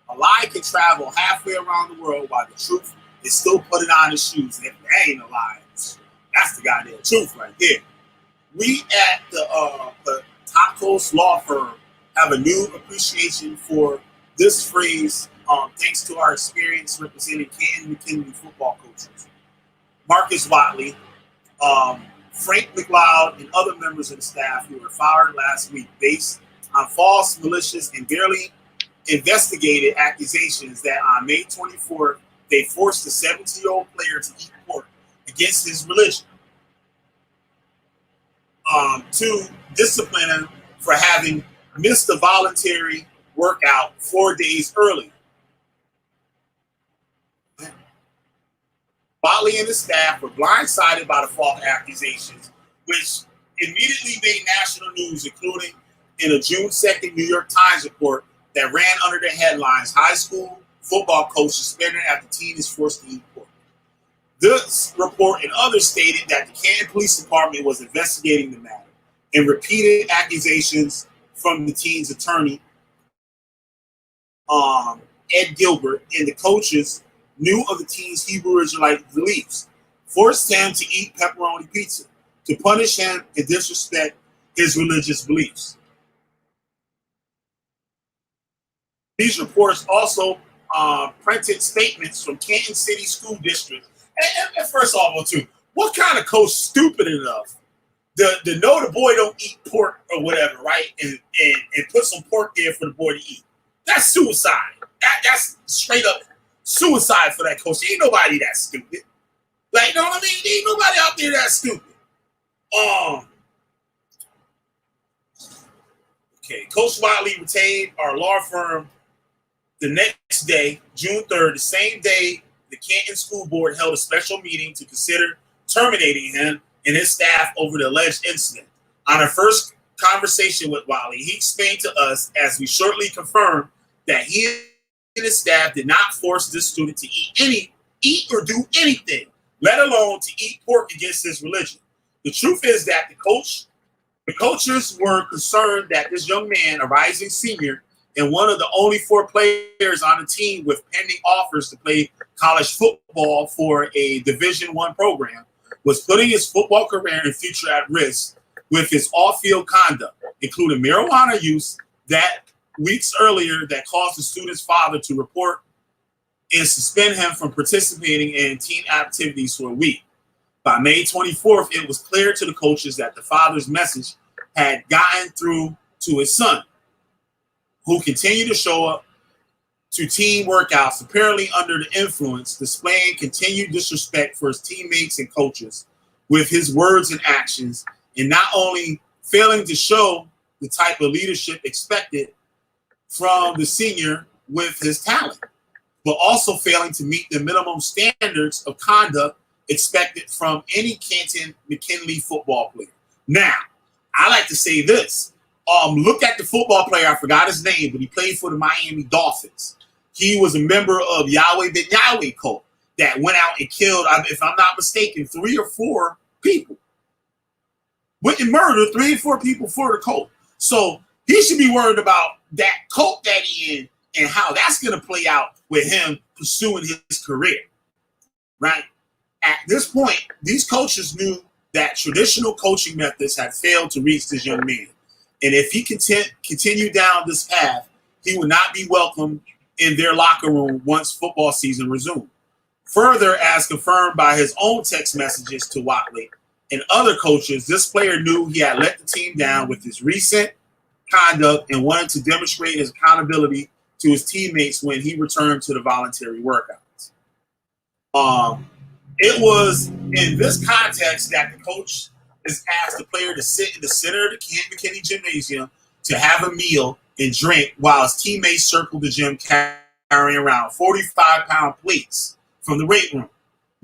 A lie can travel halfway around the world while the truth is still putting on his shoes. And if it ain't a lie, that's the goddamn truth right there. We at the Tacos Law Firm have a new appreciation for this phrase thanks to our experience representing Canton McKinley football coaches. Marcus Wattley, Frank McLeod, and other members of the staff who were fired last week based on false, malicious, and barely investigated accusations that on May 24th, they forced the 17-year-old player to eat pork against his religion. To discipline him for having missed a voluntary workout 4 days early. Wattley and his staff were blindsided by the false accusations, which immediately made national news, including in a June 2nd New York Times report that ran under the headlines, "High School Football Coach Suspended After Teen is Forced to Eat Pork." This report and others stated that the Canton Police Department was investigating the matter, and repeated accusations from the teen's attorney, Ed Gilbert, and the coaches knew of the teen's Hebrew Israelite beliefs, forced him to eat pepperoni pizza to punish him and disrespect his religious beliefs. These reports also printed statements from Canton City School District. And first of all, too, what kind of coach stupid enough to know the boy don't eat pork or whatever, right? And put some pork there for the boy to eat. That's suicide. That's straight up suicide for that coach. Ain't nobody that stupid. Like, you know what I mean? Ain't nobody out there that stupid. Okay, Coach Wattley retained our law firm the next day, June 3rd, the same day the Canton School Board held a special meeting to consider terminating him and his staff over the alleged incident. On our first conversation with Wattley, he explained to us, as we shortly confirmed, that he and his staff did not force this student to eat or do anything, let alone to eat pork against his religion. The truth is that the coaches were concerned that this young man, a rising senior, and one of the only 4 players on the team with pending offers to play college football for a Division I program, was putting his football career and future at risk with his off-field conduct, including marijuana use that weeks earlier that caused the student's father to report and suspend him from participating in team activities for a week. By May 24th, it was clear to the coaches that the father's message had gotten through to his son, who continued to show up to team workouts, apparently under the influence, displaying continued disrespect for his teammates and coaches with his words and actions, and not only failing to show the type of leadership expected from the senior with his talent, but also failing to meet the minimum standards of conduct expected from any Canton McKinley football player. Now, I like to say this. Look at the football player. I forgot his name, but he played for the Miami Dolphins. He was a member of Yahweh Ben Yahweh cult that went out and killed, if I'm not mistaken, 3 or 4 people. Went and murdered 3 or 4 people for the cult. So he should be worried about that cult that he in and how that's going to play out with him pursuing his career, right? At this point, these coaches knew that traditional coaching methods had failed to reach this young man. And if he continued down this path, he would not be welcomed in their locker room once football season resumed. Further, as confirmed by his own text messages to Wattley and other coaches, this player knew he had let the team down with his recent conduct and wanted to demonstrate his accountability to his teammates when he returned to the voluntary workouts. It was in this context that the coach has asked the player to sit in the center of the Canton McKinney Gymnasium to have a meal and drink while his teammates circled the gym carrying around 45-pound plates from the weight room.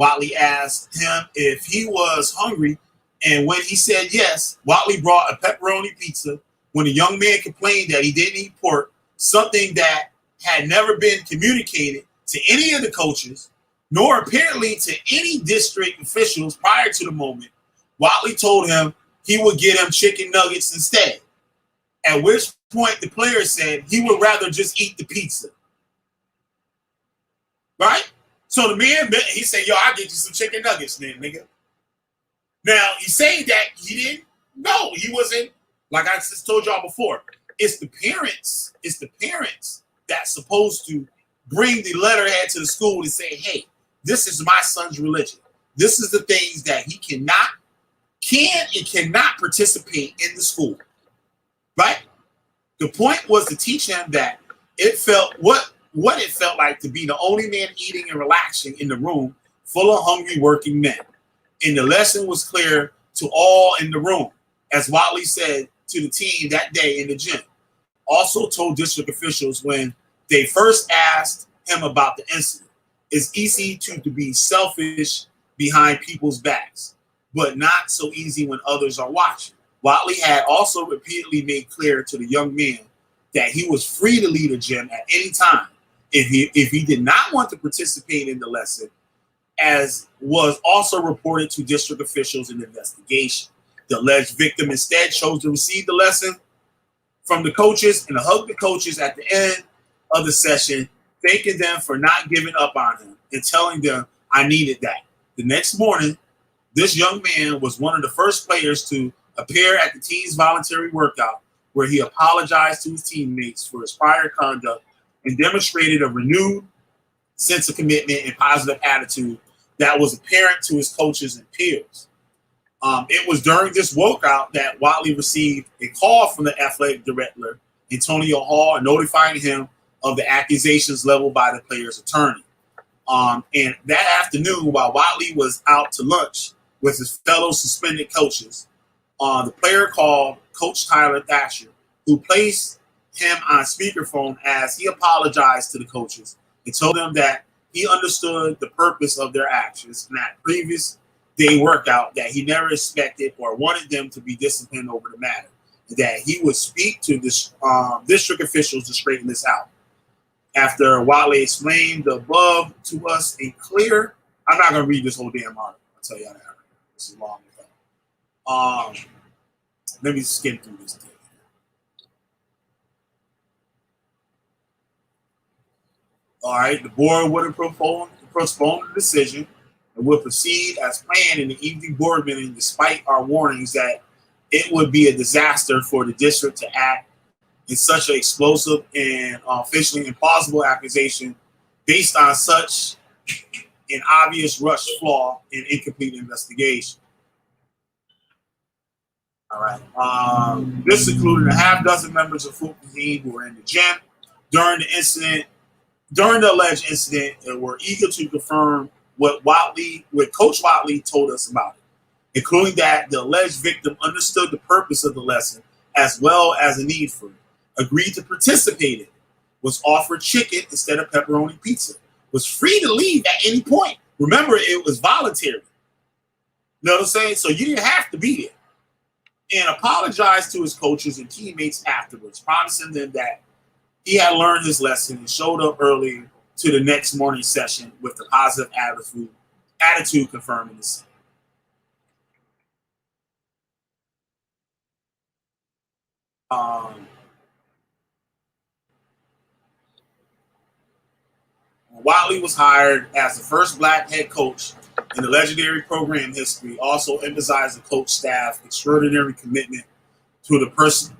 Wattley asked him if he was hungry, and when he said yes, Wattley brought a pepperoni pizza. When the young man complained that he didn't eat pork, something that had never been communicated to any of the coaches, nor apparently to any district officials prior to the moment, Wattley told him he would get him chicken nuggets instead, at which point the player said he would rather just eat the pizza. Right? So the man, he said, yo, I'll get you some chicken nuggets then, nigga. Now, he's saying that he didn't know. He wasn't, like I just told y'all before, it's the parents that's supposed to bring the letterhead to the school and say, hey, this is my son's religion. This is the things that he can and cannot participate in the school. Right? The point was to teach him that it felt what it felt like to be the only man eating and relaxing in the room full of hungry working men. And the lesson was clear to all in the room, as Wattley said to the team that day in the gym. also told district officials when they first asked him about the incident, it's easy to be selfish behind people's backs, but not so easy when others are watching. Wattley had also repeatedly made clear to the young man that he was free to leave the gym at any time if he did not want to participate in the lesson, as was also reported to district officials in the investigation. The alleged victim instead chose to receive the lesson from the coaches and hug the coaches at the end of the session, thanking them for not giving up on him and telling them, I needed that. The next morning, this young man was one of the first players to appear at the team's voluntary workout, where he apologized to his teammates for his prior conduct and demonstrated a renewed sense of commitment and positive attitude that was apparent to his coaches and peers. It was during this workout that Wattley received a call from the athletic director, Antonio Hall, notifying him of the accusations leveled by the player's attorney. And that afternoon, while Wattley was out to lunch with his fellow suspended coaches, the player called Coach Tyler Thatcher, who placed him on speakerphone as he apologized to the coaches and told them that he understood the purpose of their actions in that previous day workout, that he never expected or wanted them to be disciplined over the matter, that he would speak to this, district officials to straighten this out. After Wattley explained the above to us in clear, I'm not going to read this whole damn article. I'll tell you that. This is long. Let me skim through this thing. All right, the board would have postponed the decision and would proceed as planned in the evening board meeting, despite our warnings that it would be a disaster for the district to act in such an explosive and officially impossible accusation based on such an obvious rush flaw and incomplete investigation. All right. This included a half dozen members of football team who were in the gym during the alleged incident, and were eager to confirm what Coach Wattley told us about it, including that the alleged victim understood the purpose of the lesson as well as the need for it, agreed to participate in it, was offered chicken instead of pepperoni pizza, was free to leave at any point. Remember, it was voluntary. You know what I'm saying? So you didn't have to be there. And apologized to his coaches and teammates afterwards, promising them that he had learned his lesson and showed up early to the next morning session with the positive attitude confirming the same. Wattley was hired as the first black head coach in the legendary program history, also emphasized the coach staff's extraordinary commitment to the personal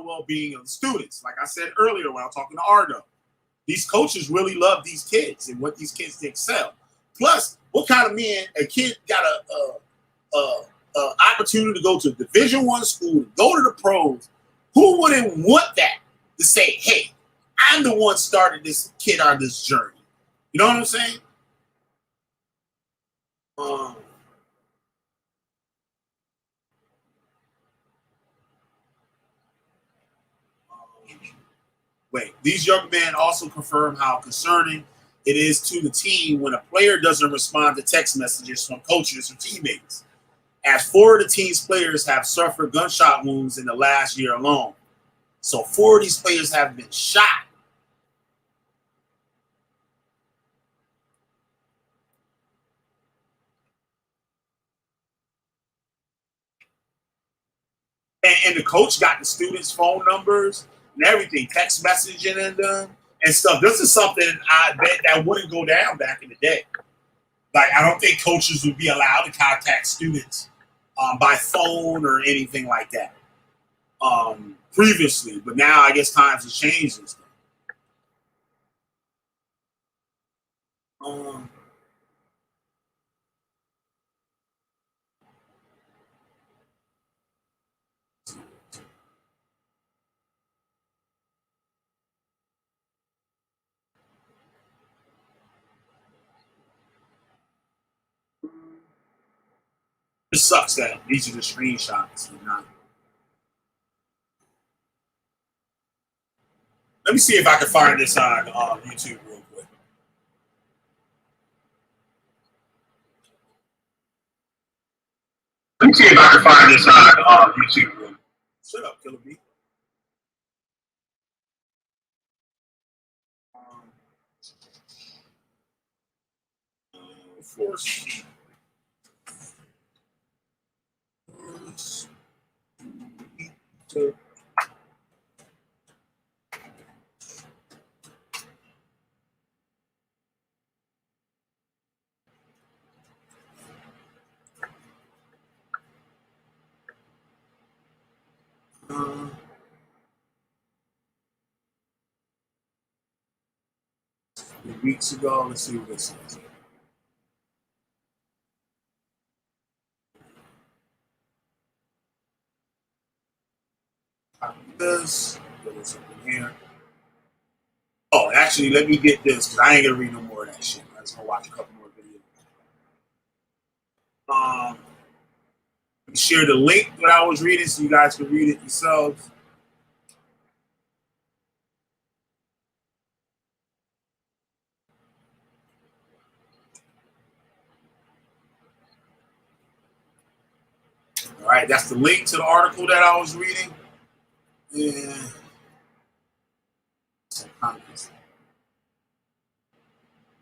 well-being of the students. Like I said earlier when I was talking to Ardo, these coaches really love these kids and what these kids excel. Plus, what kind of man, a kid got a opportunity to go to a Division I school, go to the pros. Who wouldn't want that to say, hey, I'm the one started this kid on this journey? You know what I'm saying? These young men also confirm how concerning it is to the team when a player doesn't respond to text messages from coaches or teammates, as 4 of the team's players have suffered gunshot wounds in the last year alone. So 4 of these players have been shot. And the coach got the students' phone numbers and everything, text messaging and stuff. This is something I bet that wouldn't go down back in the day. Like, I don't think coaches would be allowed to contact students by phone or anything like that previously. But now I guess times have changed and stuff. It sucks that these are the screenshots and not. me see if I can find this on YouTube real quick. Let me see if I can find this on YouTube real quick. Shut up, Killer B. Force. Weeks ago, let's see what this is. This, there's something here. Oh, actually, let me get this because I ain't gonna read no more of that shit. I'm just gonna watch a couple more videos. Let me share the link that I was reading so you guys can read it yourselves. All right, that's the link to the article that I was reading. Yeah.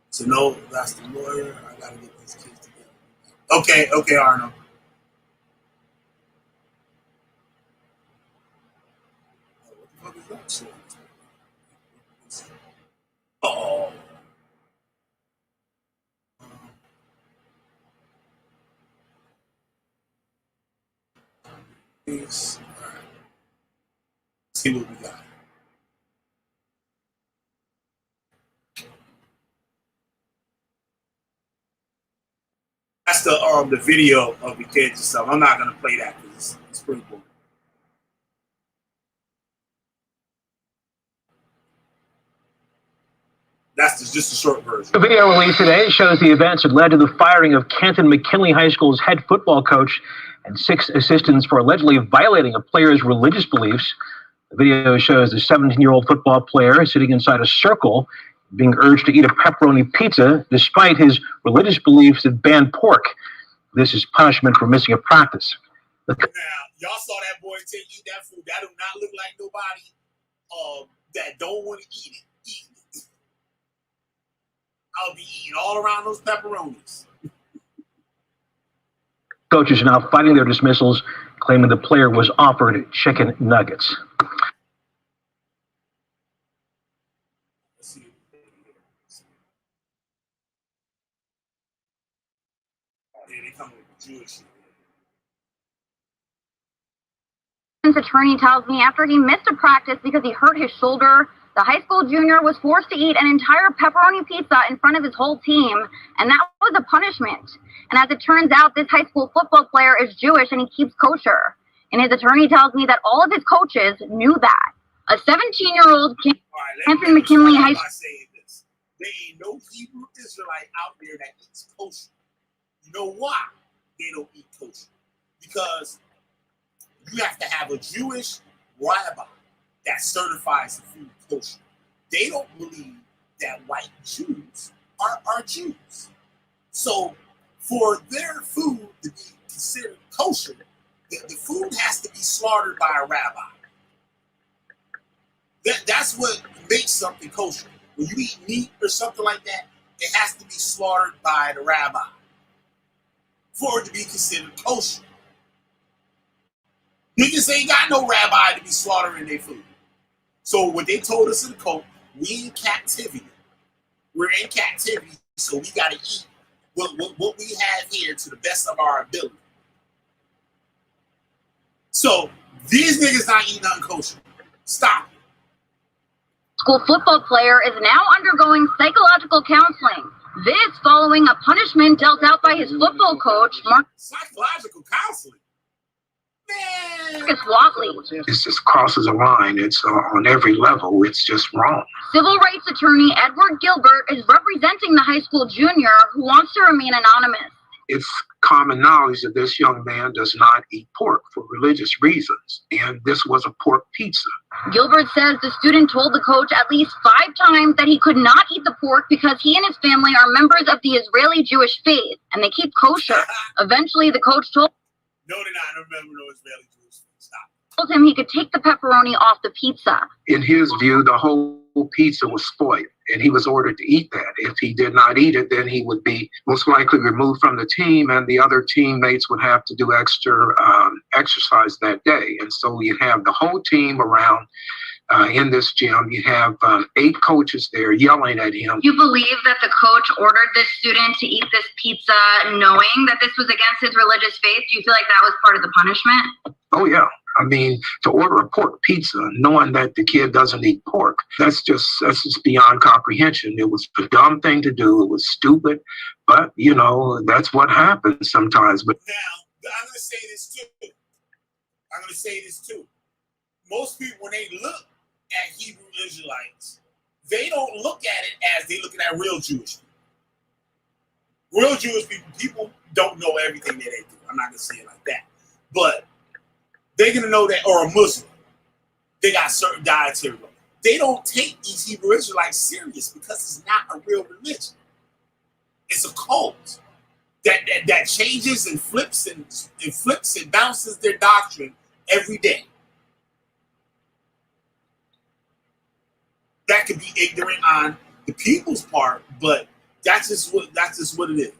So no, that's the lawyer. I gotta get these kids together. Okay, Arno. What the fuck is that shit? Oh. Peace. All right. Let's see what we got. That's the video of the kids and stuff. I'm not gonna play that because it's pretty cool. That's just a short version. The video released today shows the events that led to the firing of Canton McKinley High School's head football coach and 6 assistants for allegedly violating a player's religious beliefs. The video shows the 17-year-old football player sitting inside a circle being urged to eat a pepperoni pizza despite his religious beliefs that ban pork. This is punishment for missing a practice. Now, y'all saw that boy eat that food. That do not look like nobody that don't want to eat it. I'll be eating all around those pepperonis. Coaches are now fighting their dismissals, claiming the player was offered chicken nuggets. They come with Jewish. His attorney tells me after he missed a practice because he hurt his shoulder, the high school junior was forced to eat an entire pepperoni pizza in front of his whole team, and that was a punishment. And as it turns out, this high school football player is Jewish and he keeps kosher. And his attorney tells me that all of his coaches knew that. A 17-year-old Canton McKinley High School. There ain't no Hebrew Israelite out there that eats kosher. You know why they don't eat kosher? Because you have to have a Jewish rabbi that certifies the food kosher. They don't believe that white Jews are Jews. So for their food to be considered kosher, the food has to be slaughtered by a rabbi. That's what makes something kosher. When you eat meat or something like that, it has to be slaughtered by the rabbi for it to be considered kosher. Niggas ain't got no rabbi to be slaughtering their food. So what they told us in the code, we in captivity. We're in captivity, so we got to eat what we have here to the best of our ability. So these niggas not eating nothing kosher. Stop. School football player is now undergoing psychological counseling. This following a punishment dealt out by his football coach, Psychological counseling? Man. Wattley. This just crosses a line. It's on every level. It's just wrong. Civil rights attorney Edward Gilbert is representing the high school junior who wants to remain anonymous. It's common knowledge that this young man does not eat pork for religious reasons, and this was a pork pizza. Gilbert says the student told the coach at least 5 times that he could not eat the pork because he and his family are members of the Israeli Jewish faith, and they keep kosher. Eventually, the coach told No, they're not. I remember no Israeli Jewish faith. Stop. Told him he could take the pepperoni off the pizza. In his view, the whole pizza was spoiled, and he was ordered to eat that. If he did not eat it, then he would be most likely removed from the team, and the other teammates would have to do extra exercise that day. And so you have the whole team around in this gym. You have 8 coaches there yelling at him. You believe that the coach ordered this student to eat this pizza knowing that this was against his religious faith? Do you feel like that was part of the punishment? Oh, yeah. I mean, to order a pork pizza knowing that the kid doesn't eat pork, that's just beyond comprehension. It was a dumb thing to do. It was stupid. But, you know, that's what happens sometimes. But now, I'm going to say this too. Most people, when they look at Hebrew Israelites, they don't look at it as they looking at real Jewish people. Real Jewish people don't know everything that they do. I'm not going to say it like that. But they're going to know that, or a Muslim, they got certain dietary rules. They don't take these Hebrew Israelites serious because it's not a real religion. It's a cult that changes and flips and bounces their doctrine every day. That could be ignorant on the people's part, but that's just what it is.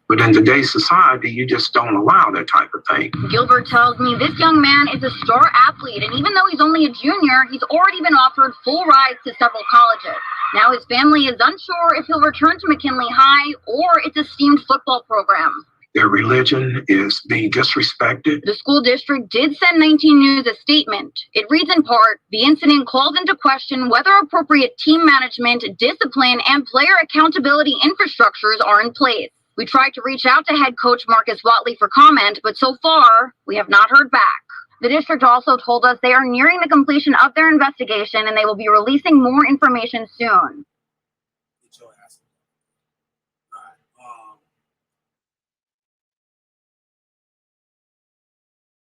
But in today's society, you just don't allow that type of thing. Gilbert tells me this young man is a star athlete, and even though he's only a junior, he's already been offered full rides to several colleges. Now his family is unsure if he'll return to McKinley High or its esteemed football program. Their religion is being disrespected. The school district did send 19 News a statement. It reads in part, the incident calls into question whether appropriate team management, discipline, and player accountability infrastructures are in place. We tried to reach out to head coach Marcus Wattley for comment, but so far, we have not heard back. The district also told us they are nearing the completion of their investigation and they will be releasing more information soon.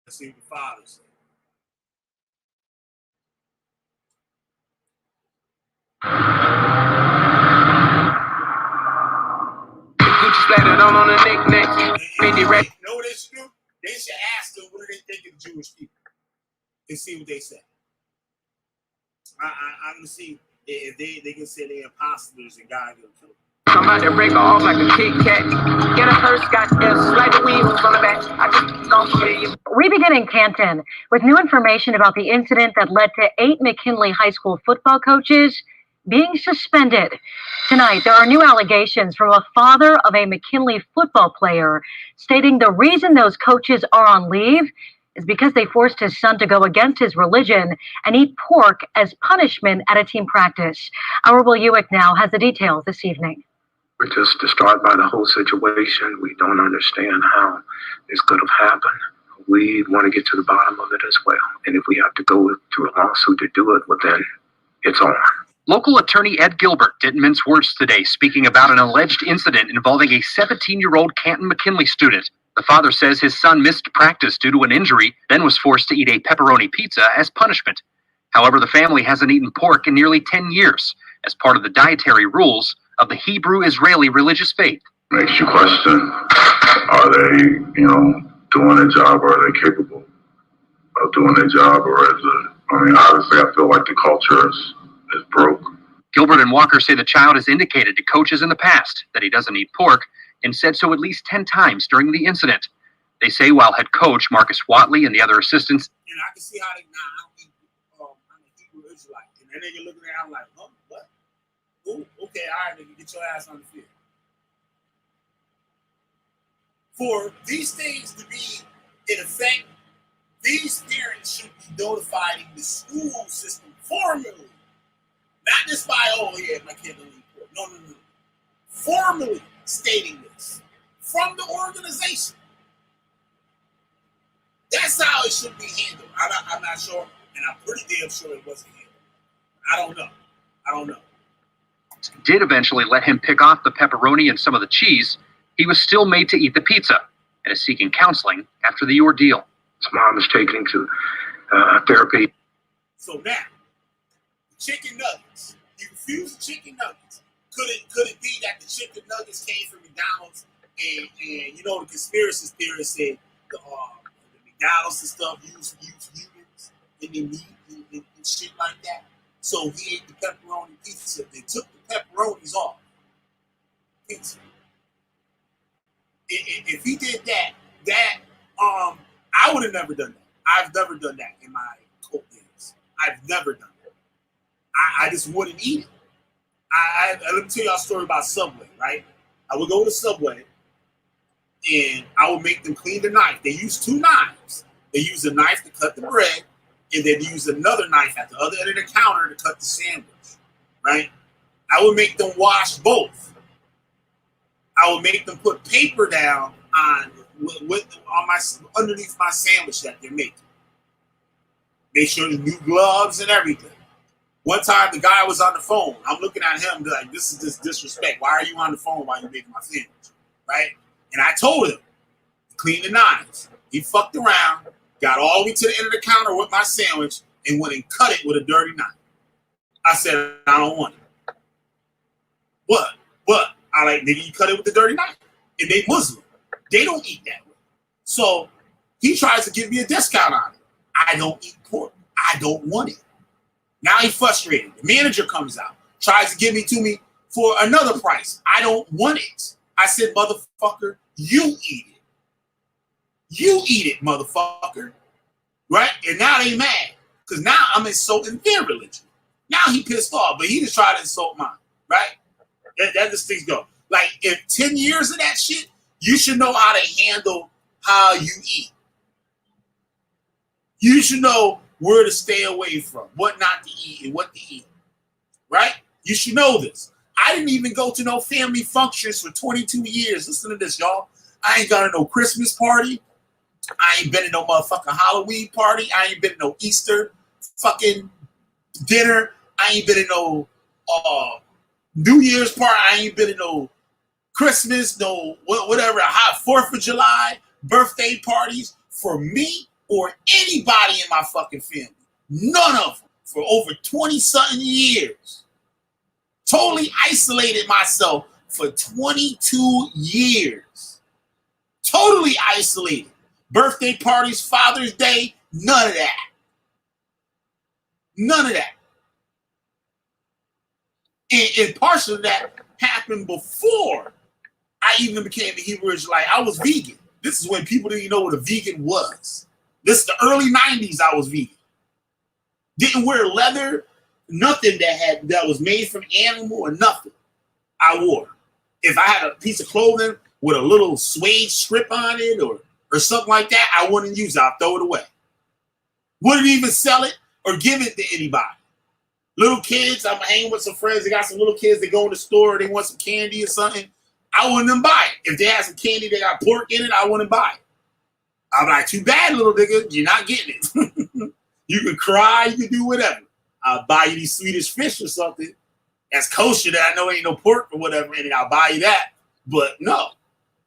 Let's see what the father said. On the next. You know what they should do? They should ask them what do they think of the Jewish people and see what they say. I'm gonna see if they can say they're imposters and God will kill them. Somebody break off like a Kit Kat. Get a purse, got S, like the wheels on the back. I just don't believe. We begin in Canton with new information about the incident that led to 8 McKinley High School football coaches being suspended. Tonight, there are new allegations from a father of a McKinley football player stating the reason those coaches are on leave is because they forced his son to go against his religion and eat pork as punishment at a team practice. Our Will Ewick now has the details this evening. We're just distraught by the whole situation. We don't understand how this could have happened. We want to get to the bottom of it as well. And if we have to go through a lawsuit to do it, well, then it's on. Local attorney Ed Gilbert didn't mince words today, speaking about an alleged incident involving a 17-year-old Canton McKinley student. The father says his son missed practice due to an injury, then was forced to eat a pepperoni pizza as punishment. However, the family hasn't eaten pork in nearly 10 years as part of the dietary rules of the Hebrew Israeli religious faith. Makes you question, are they, doing their job, or are they capable of doing their job, or is it, obviously I feel like the culture is broke. Gilbert and Walker say the child has indicated to coaches in the past that he doesn't eat pork and said so at least 10 times during the incident. They say while head coach Marcus Wattley and the other assistants. And I can see how they I'm a Hebrew Israelite. And then they looking at I'm like, huh, what? Ooh, okay, all right, nigga, get your ass on the field. For these things to be in effect, these parents should be notifying the school system formally. Not just by, my kid don't eat pork. No. Formally stating this from the organization. That's how it should be handled. I'm not sure, and I'm pretty damn sure it wasn't handled. I don't know. Did eventually let him pick off the pepperoni and some of the cheese. he was still made to eat the pizza and is seeking counseling after the ordeal. His mom is taking him to therapy. So now, chicken nuggets. You refuse the chicken nuggets. Could it be that the chicken nuggets came from McDonald's and you know the conspiracy theorists say the McDonald's and stuff use humans in the meat and shit like that? So he ate the pepperoni pizza. They took the pepperonis off pizza. If he did that I would have never done that. I've never done that in my coke days. I've never done that. I just wouldn't eat it. Let me tell y'all a story about Subway, right? I would go to Subway and I would make them clean the knife. They use two knives. They use a knife to cut the bread and then use another knife at the other end of the counter to cut the sandwich, right? I would make them wash both. I would make them put paper down underneath my sandwich that they're making. Make sure the new gloves and everything. One time the guy was on the phone. I'm looking at him like, this is just disrespect. Why are you on the phone while you're making my sandwich? Right? And I told him, clean the knives. He fucked around, got all the way to the end of the counter with my sandwich, and went and cut it with a dirty knife. I said, I don't want it. What? I like, nigga, you cut it with the dirty knife. And they Muslim. They don't eat that way. So he tries to give me a discount on it. I don't eat pork. I don't want it. Now he's frustrated. The manager comes out, tries to give me to me for another price. I don't want it. I said, motherfucker, you eat it. You eat it, motherfucker. Right? And now they mad. Because now I'm insulting their religion. Now he pissed off, but he just tried to insult mine. Right? That just things go. Like, in 10 years of that shit, you should know how to handle how you eat. You should know where to stay away from, what not to eat and what to eat. Right? You should know this. I didn't even go to no family functions for 22 years. Listen to this, y'all. I ain't gone to no Christmas party. I ain't been to no motherfucking Halloween party. I ain't been to no Easter fucking dinner. I ain't been to no New Year's party. I ain't been to no Christmas, no whatever, hot 4th of July, birthday parties for me or anybody in my fucking family. None of them for over 20-something years. Totally isolated myself for 22 years. Totally isolated. Birthday parties, Father's Day, none of that. None of that. And partial of that happened before I even became a Hebrew Israelite. I was vegan. This is when people didn't even know what a vegan was. This is the early 90s I was vegan. Didn't wear leather, nothing that was made from animal or nothing. I wore. If I had a piece of clothing with a little suede strip on it or something like that, I wouldn't use it. I'll throw it away. Wouldn't even sell it or give it to anybody. Little kids, I'm hanging with some friends. They got some little kids that go in the store. They want some candy or something. I wouldn't even buy it. If they had some candy that got pork in it, I wouldn't buy it. I'm like, too bad, little nigga. You're not getting it. You can cry. You can do whatever. I'll buy you these Swedish fish or something that's kosher that I know ain't no pork or whatever, and I'll buy you that. But no.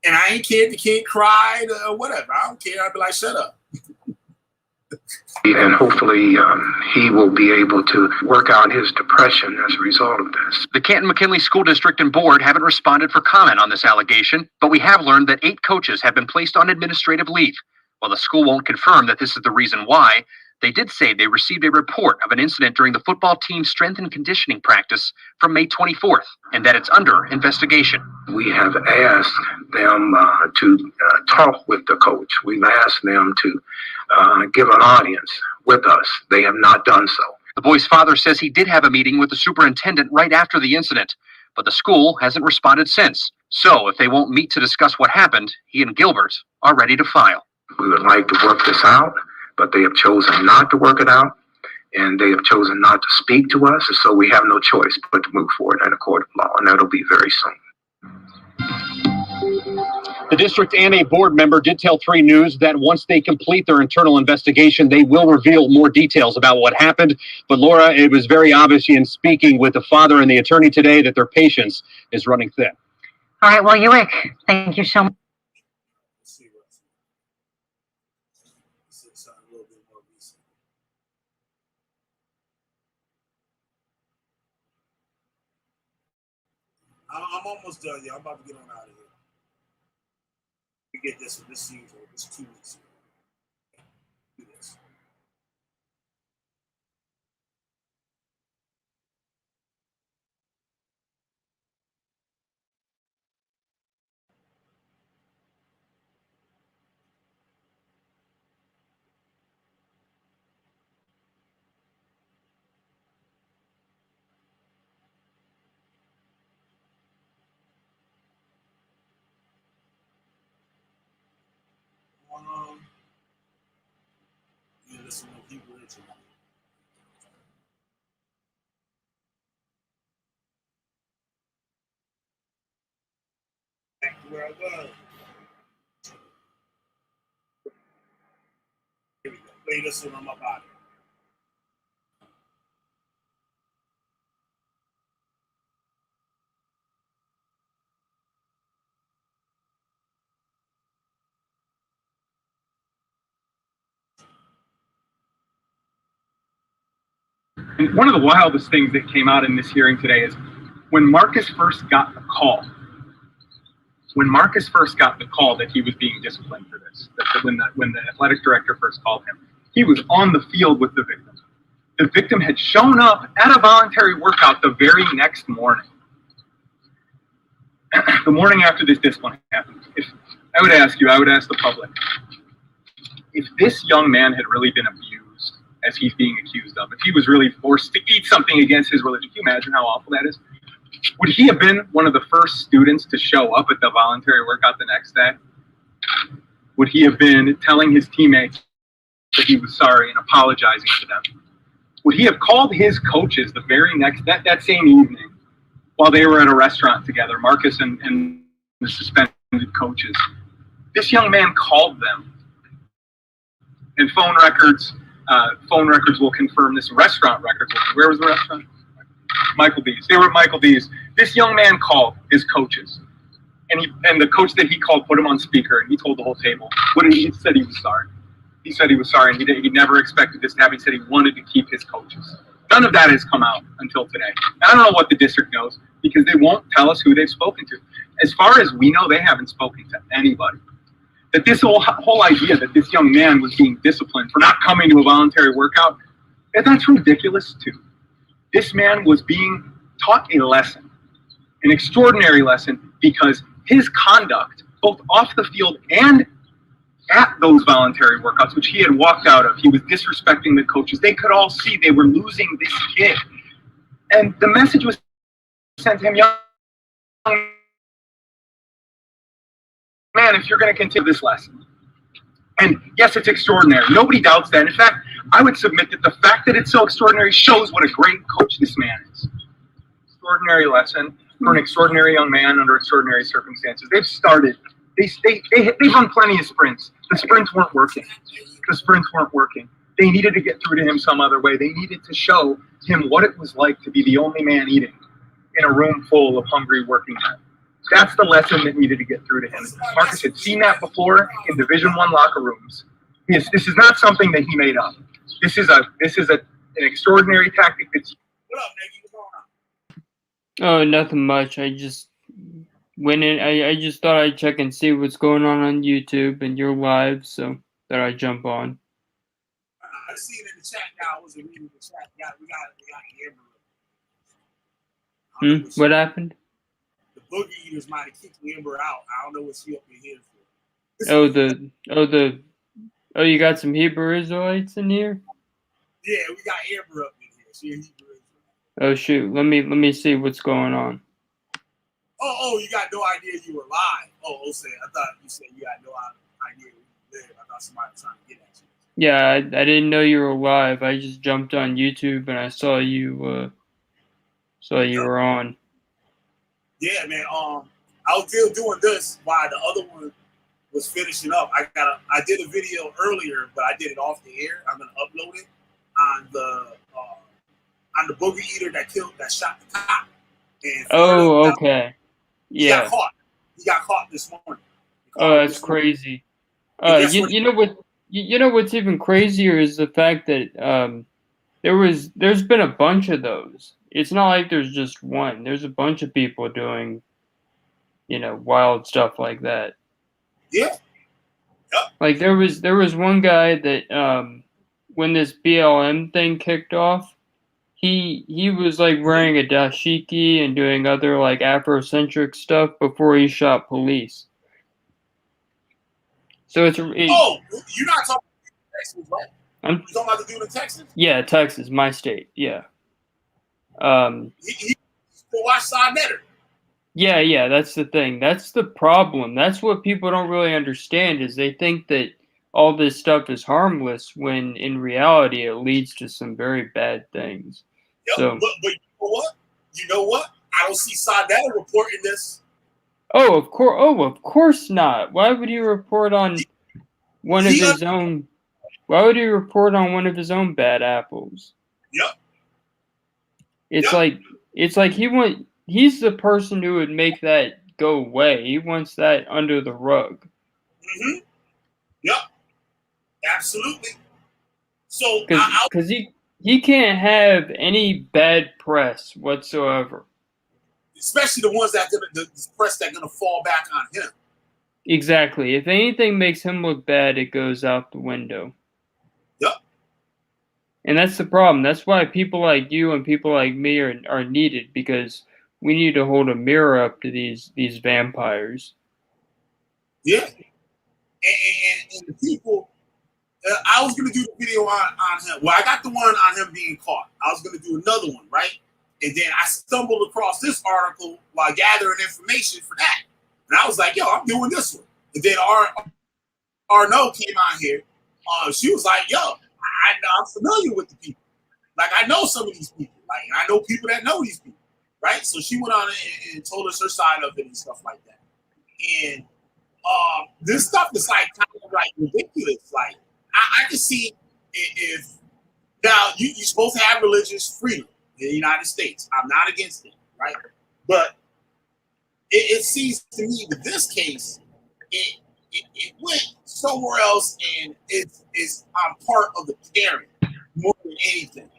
And I ain't care if the kid cried or whatever. I don't care. I'd be like, shut up. And hopefully he will be able to work out his depression as a result of this. The Canton-McKinley School District and Board haven't responded for comment on this allegation, but we have learned that 8 coaches have been placed on administrative leave. While the school won't confirm that this is the reason why, they did say they received a report of an incident during the football team's strength and conditioning practice from May 24th, and that it's under investigation. We have asked them to talk with the coach. We've asked them to give an audience with us. They have not done so. The boy's father says he did have a meeting with the superintendent right after the incident, but the school hasn't responded since. So if they won't meet to discuss what happened, he and Gilbert are ready to file. We would like to work this out, but they have chosen not to work it out, and they have chosen not to speak to us, so we have no choice but to move forward in a court of law, and that'll be very soon. The district and a board member did tell 3 News that once they complete their internal investigation, they will reveal more details about what happened. But Laura, it was very obvious in speaking with the father and the attorney today that their patience is running thin. All right, well, Ewick, thank you so much. Let's see what's something a little bit more recent. I'm almost done. Yeah, I'm about to get on out of here. We get this one. This seems over. This 2 weeks ago. Do this. Yeah, listen to people that you back to where I was. Here we go. Play this one. I'm up out of here. And one of the wildest things that came out in this hearing today is when Marcus first got the call. When Marcus first got the call that he was being disciplined for this, when the athletic director first called him, he was on the field with the victim. The victim had shown up at a voluntary workout the very next morning. The morning after this discipline happened. If I would ask the public, if this young man had really been abused as he's being accused of, if he was really forced to eat something against his religion, can you imagine how awful that is? Would he have been one of the first students to show up at the voluntary workout the next day? Would he have been telling his teammates that he was sorry and apologizing to them? Would he have called his coaches the very next, that same evening, while they were at a restaurant together, Marcus and the suspended coaches? This young man called them. And phone records will confirm this. Restaurant records. Where was the restaurant? Michael D's. They were at Michael D's. This young man called his coaches, and the coach that he called put him on speaker, and he told the whole table. He said he was sorry. He said he was sorry, and he never expected this to happen. He said he wanted to keep his coaches. None of that has come out until today. I don't know what the district knows because they won't tell us who they've spoken to. As far as we know, they haven't spoken to anybody. That this whole idea that this young man was being disciplined for not coming to a voluntary workout, that's ridiculous too. This man was being taught a lesson, an extraordinary lesson, because his conduct, both off the field and at those voluntary workouts, which he had walked out of, he was disrespecting the coaches. They could all see they were losing this kid. And the message was sent to him, young man, if you're going to continue this lesson. And yes, it's extraordinary. Nobody doubts that. In fact, I would submit that the fact that it's so extraordinary shows what a great coach this man is. Extraordinary lesson for an extraordinary young man under extraordinary circumstances. They've started. They've run plenty of sprints. The sprints weren't working. They needed to get through to him some other way. They needed to show him what it was like to be the only man eating in a room full of hungry working men. That's the lesson that needed to get through to him. Marcus had seen that before in Division I locker rooms. This is not something that he made up. This is an extraordinary tactic that's. What up, Nate? What's going on? Oh, nothing much. I just went in. I just thought I'd check and see what's going on YouTube, and you're live, so that I jump on. I see it in the chat now. I was reading the chat. We got Amber. What happened? The boogie eaters might have kicked Amber out. I don't know what she up in here for. Oh, you got some Hebrew Israelites in here? Yeah, we got Amber up in here. She a Hebrew Israelite. Oh shoot, let me see what's going on. Oh, you got no idea you were live. Oh, Ose, I thought you said you had no idea where you live. I thought somebody was trying to get at you. Yeah, I didn't know you were live. I just jumped on YouTube and I saw you were on. Yeah, man. I was still doing this while the other one was finishing up. I did a video earlier, but I did it off the air. I'm gonna upload it on the boogie eater that shot the cop. And oh, okay. Yeah. He got caught. He got caught this morning. Oh, that's crazy. You know what? You know what's even crazier is the fact that there's been a bunch of those. It's not like there's just one. There's a bunch of people doing, wild stuff like that. Yeah. Yep. Like there was one guy that when this BLM thing kicked off, he was like wearing a dashiki and doing other like Afrocentric stuff before he shot police. So you're not talking about Texas, right? You're talking about the dude in Texas? Yeah, Texas, my state. Yeah. He watch side better. Yeah, that's the thing. That's the problem. That's what people don't really understand is they think that all this stuff is harmless when in reality it leads to some very bad things. Yep, So, but you know what? You know what? I don't see Sadetta reporting this. of course not. Why would he report on one of his own? Why would he report on one of his own bad apples? Yep. It's like he's the person who would make that go away. He wants that under the rug. Mm-hmm. Yep. Absolutely. So because he can't have any bad press whatsoever. Especially the ones that the press that's gonna fall back on him. Exactly. If anything makes him look bad, it goes out the window. Yep. And that's the problem. That's why people like you and people like me are needed, because we need to hold a mirror up to these vampires. Yeah. And the people, I was going to do the video on him. Well, I got the one on him being caught. I was going to do another one, right? And then I stumbled across this article while gathering information for that. And I was like, yo, I'm doing this one. And then Arno came on here. She was like, yo, I'm familiar with the people. Like, I know some of these people. Like, I know people that know these people, right? So she went on and told us her side of it and stuff like that. And this stuff is like kind of like ridiculous. Like, I can see if now you're supposed to have religious freedom in the United States. I'm not against it, right? But it seems to me with this case, it went somewhere else, and it's part of the parent more than anything.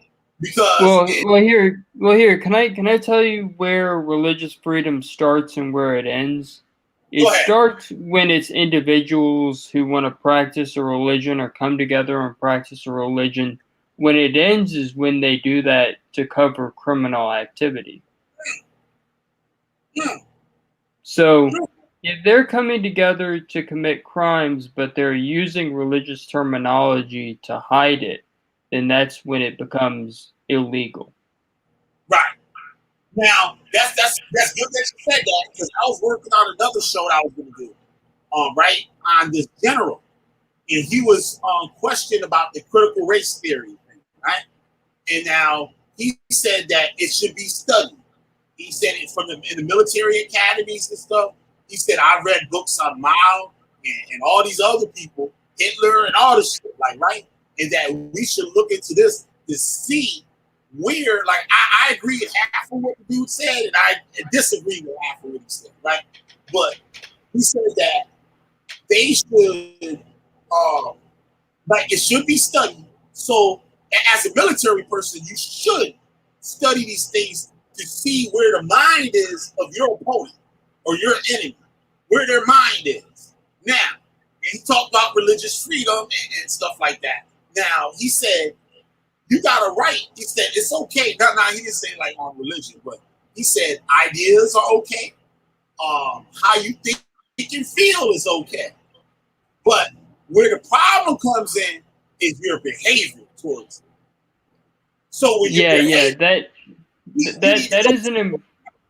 Because here, can I tell you where religious freedom starts and where it ends? It starts when it's individuals who want to practice a religion or come together and practice a religion. When it ends is when they do that to cover criminal activity. So if they're coming together to commit crimes, but they're using religious terminology to hide it, then that's when it becomes illegal. Right. Now, that's good that you said that, because I was working on another show that I was going to do, right, on this general. And he was questioned about the critical race theory thing, right? And now he said that it should be studied. He said it in the military academies and stuff. He said, I read books on Mao and all these other people, Hitler and all this shit, like, right? And that we should look into this to see where, like, I agree with half of what the dude said, and I disagree with half of what he said, right? But he said that they should, like, it should be studied. So, as a military person, you should study these things to see where the mind is of your opponent or your enemy, where their mind is. Now, and he talked about religious freedom and stuff like that. Now, he said, you got a right. He said, it's okay. Now, he didn't say like on religion, but he said ideas are okay. How you think and feel is okay. But where the problem comes in is your behavior towards it. So when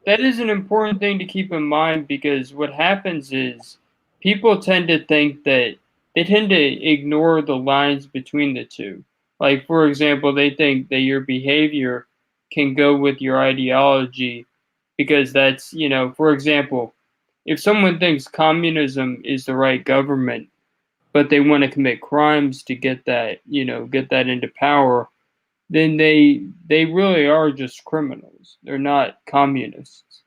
that is an important thing to keep in mind, because what happens is people tend to think that they tend to ignore the lines between the two. Like, for example, they think that your behavior can go with your ideology because that's, for example, if someone thinks communism is the right government, but they want to commit crimes to get that, get that into power, then they really are just criminals. They're not communists.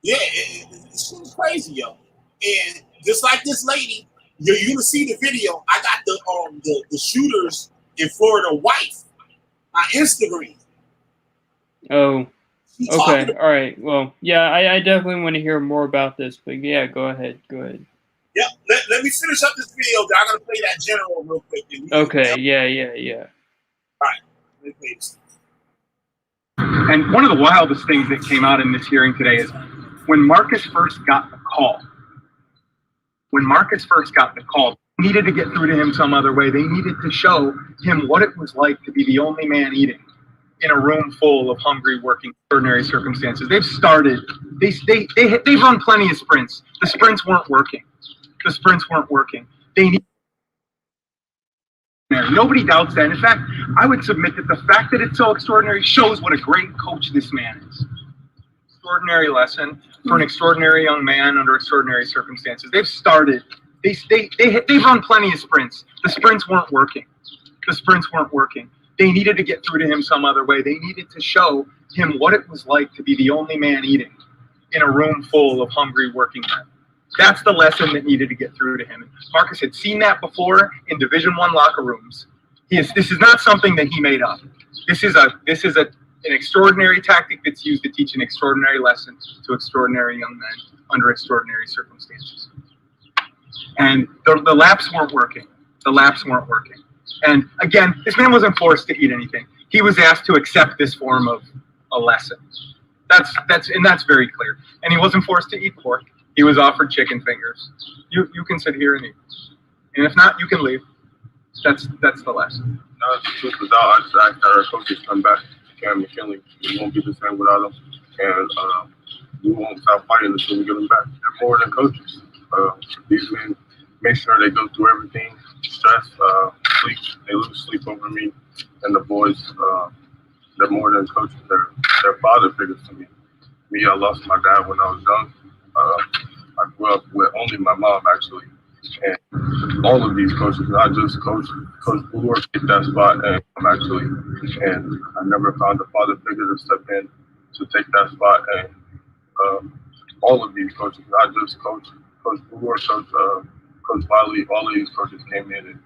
Yeah, it's crazy, yo. And just like this lady, you're gonna see the video. I got the shooters in Florida wife on Instagram. Oh, okay, all right. Well, yeah, I definitely want to hear more about this, but yeah, go ahead. Yep. Let me finish up this video. I'm gonna play that general real quick. Okay, yeah. All right. Let me play this. And one of the wildest things that came out in this hearing today is when Marcus first got the call. They needed to get through to him some other way. They needed to show him what it was like to be the only man eating in a room full of hungry, working, extraordinary circumstances. They've run plenty of sprints. The sprints weren't working. They need. Nobody doubts that. In fact, I would submit that the fact that it's so extraordinary shows what a great coach this man is. Extraordinary lesson for an extraordinary young man under extraordinary circumstances. They've run plenty of sprints. The sprints weren't working. They needed to get through to him some other way. They needed to show him what it was like to be the only man eating in a room full of hungry working men. That's the lesson that needed to get through to him. Marcus had seen that before in Division I locker rooms. This is not something that he made up. This is an extraordinary tactic that's used to teach an extraordinary lesson to extraordinary young men under extraordinary circumstances. And the laps weren't working. And again, this man wasn't forced to eat anything. He was asked to accept this form of a lesson. That's very clear. And he wasn't forced to eat pork. He was offered chicken fingers. You can sit here and eat. And if not, you can leave. That's the lesson. The truth is out. I just asked that our coaches come back. Cam McKinley. We won't be the same without him. And we won't stop fighting until we get them back. They're more than coaches. These men make sure they go through everything. Stress, sleep. They lose sleep over me. And the boys, they're more than coaches. They're father figures to me. Me, I lost my dad when I was young. I grew up with only my mom, actually. And all of these coaches, not just Coach Brewer, hit that spot, and actually. And I never found a father figure to step in to take that spot. And all of these coaches, not just Coach Brewer, Coach Wattley, all of these coaches came in and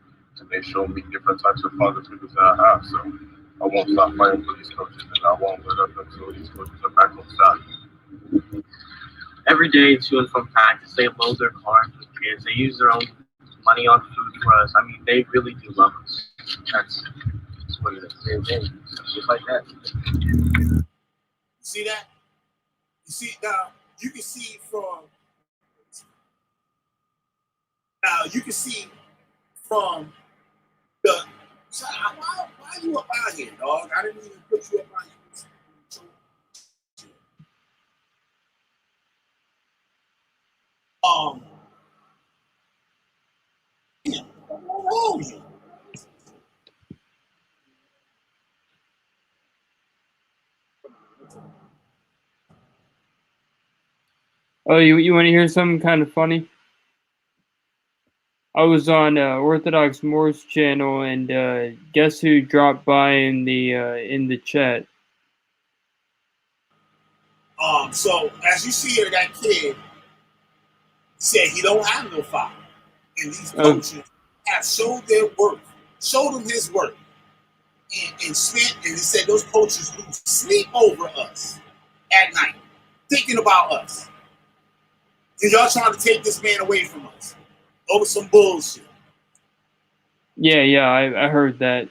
they showed me different types of father figures that I have. So I won't stop fighting for these coaches, and I won't let up until these coaches are back on side. Every day to and from practice, they load their cars with kids. They use their own money on food for us. I mean, they really do love us. That's what it is. Just like that. See that? You see now? You can see from. Now you can see from the. Why are you up out here, dog? I didn't even put you up out here. Yeah. Oh, yeah. Oh, you want to hear something kind of funny? I was on Orthodox Moore's channel, and guess who dropped by in the chat? So as you see here, that kid said he don't have no father, and these coaches have showed their worth, showed him his worth, and he said those coaches lose sleep over us at night, thinking about us. And y'all trying to take this man away from us over some bullshit. Yeah, I heard that.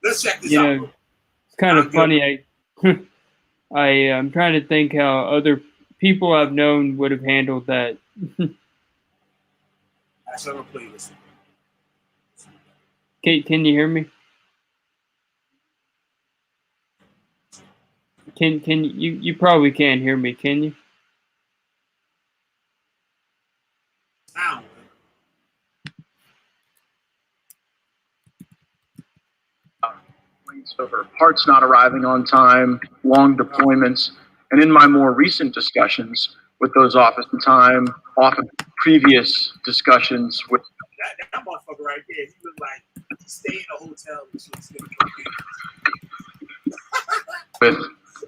Let's check this out. It's kind of funny. I'm trying to think how other people I've known would have handled that. Actually, I'm gonna play this. Can you hear me? Can you probably can't hear me, can you? Over parts not arriving on time, long deployments, and in my more recent discussions with those often previous discussions with that motherfucker right there, he looked like he stayed in a hotel and shit. with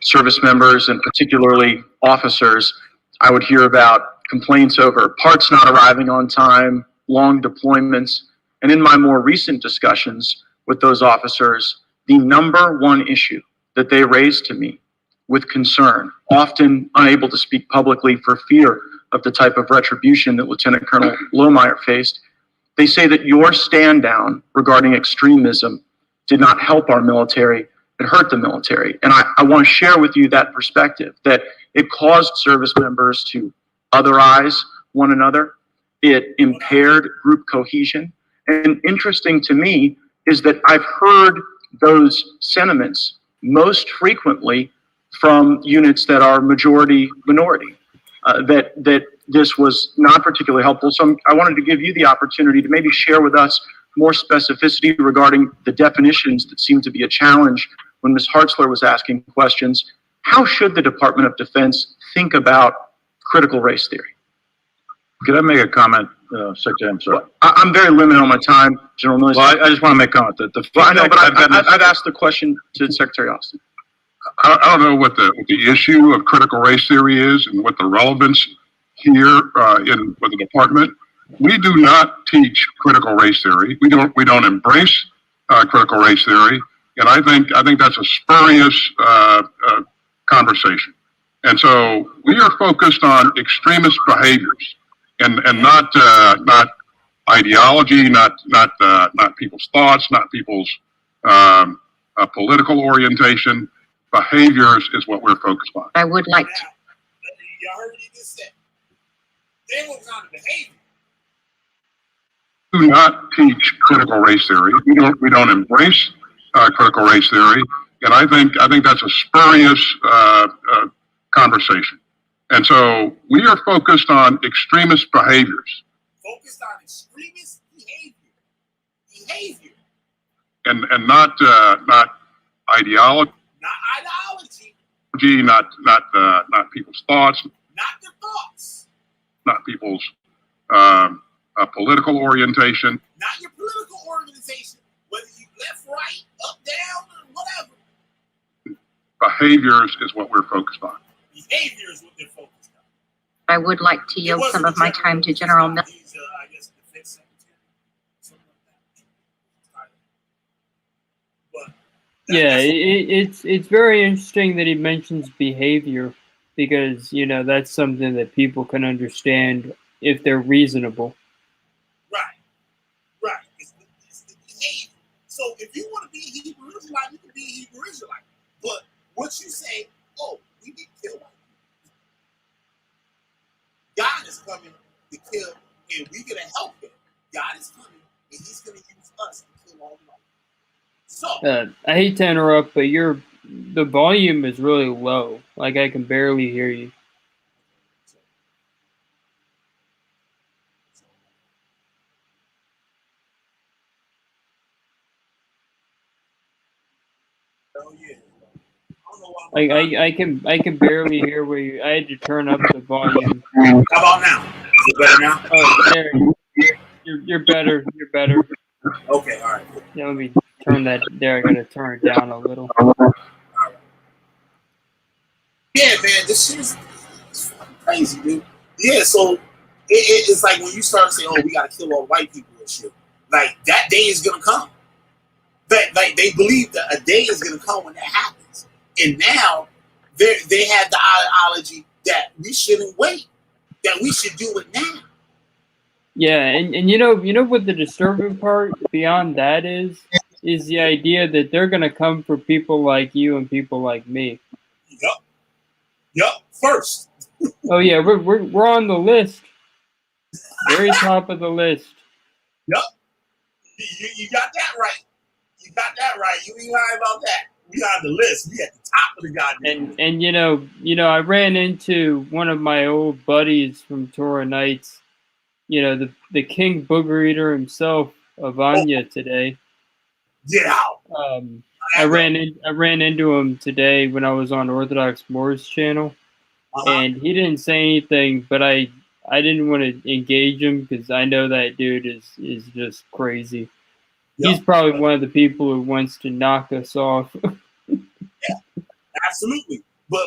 service members and particularly officers, I would hear about complaints over parts not arriving on time, long deployments, and in my more recent discussions with those officers, the number one issue that they raised to me with concern, often unable to speak publicly for fear of the type of retribution that Lieutenant Colonel Lohmeyer faced, they say that your stand down regarding extremism did not help our military, it hurt the military. And I want to share with you that perspective, that it caused service members to otherize one another. It impaired group cohesion. And interesting to me is that I've heard those sentiments most frequently from units that are majority minority, that this was not particularly helpful. So I wanted to give you the opportunity to maybe share with us more specificity regarding the definitions that seem to be a challenge when Ms. Hartzler was asking questions. How should the Department of Defense think about critical race theory? Could I make a comment, Secretary? I'm sorry. I'm very limited on my time, General Milley. Well, I just want to make a comment. I know, but I've asked the question to Secretary Austin. I don't know what the issue of critical race theory is and what the relevance here with the department. We do not teach critical race theory. We don't embrace critical race theory, and I think that's a spurious conversation. And so we are focused on extremist behaviors and not ideology, not people's thoughts, not people's political orientation. Behaviors is what we're focused on. I would like to. Y'all heard what he just said. They were on the behavior. Do not teach critical race theory. We don't embrace critical race theory, and I think that's a spurious conversation. And so we are focused on extremist behaviors. Focused on extremist behavior. And not ideology. Not ideology. Not people's thoughts. Not their thoughts. Not people's political orientation. Not your political organization, whether you left, right, up, down, or whatever. Behaviors is what we're focused on. Behavior is what they're focused on. I would like to yield some of my time to General Milley. I guess defense secretary, something like that. But yeah, it's very interesting that he mentions behavior, because that's something that people can understand if they're reasonable. Right. It's the behavior. So if you want to be a Hebrew Israelite, you can be a Hebrew Israelite. But what you say, oh, we need to kill white people. God is coming to kill, and we're going to help him. God is coming, and he's going to use us to kill all the white people. So I hate to interrupt, but the volume is really low. Like, I can barely hear you. Like, I can barely hear where you. I had to turn up the volume. How about now? Is it better now? Oh, there. You're better. You're better. Okay, all right. Yeah, let me turn that. There, I gotta turn it down a little. Yeah, man, this shit is crazy, dude. Yeah, so it's like when you start saying, "Oh, we gotta kill all white people and shit," like that day is gonna come. Like they believe that a day is gonna come when that happens, and now they have the ideology that we shouldn't wait, that we should do it now. Yeah, and you know what the disturbing part beyond that is the idea that they're gonna come for people like you and people like me. Yup. First. Oh yeah, we're on the list, very top of the list. Yup. You got that right. You got that right. You ain't lying about that. We on the list. We at the top of the goddamn. And I ran into one of my old buddies from Torah Nights. The King Booger Eater himself, Avanya, today. Get out. I ran into him today when I was on Orthodox Moore's channel, and he didn't say anything, but I didn't want to engage him because I know that dude is just crazy. He's probably one of the people who wants to knock us off. Yeah, absolutely.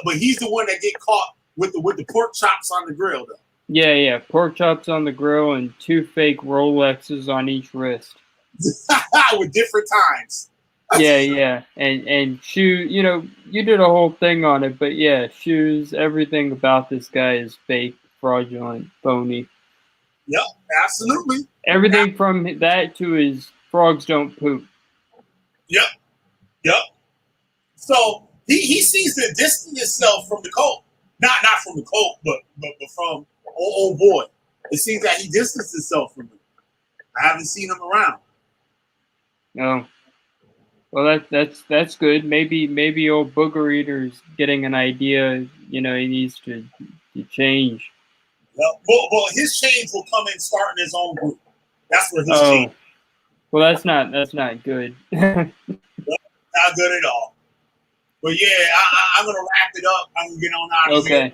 but he's the one that get caught with the pork chops on the grill though. Yeah. Pork chops on the grill and 2 fake Rolexes on each wrist. With different times. Yeah. And shoe, you did a whole thing on it, but yeah, shoes, everything about this guy is fake, fraudulent, phony. Yep, absolutely. Everything from that to his frogs don't poop. Yep. So he seems to distance himself from the cult. Not from the cult, but from old boy. It seems that he distanced himself from him. I haven't seen him around. No. Well, that's good. Maybe old Booger Eater's getting an idea. He needs to change. Yep. Well, his change will come in starting his own group. That's where his change. Well, that's not good. Not good at all. But yeah, I'm gonna wrap it up. I'm gonna get on out of here. Okay. At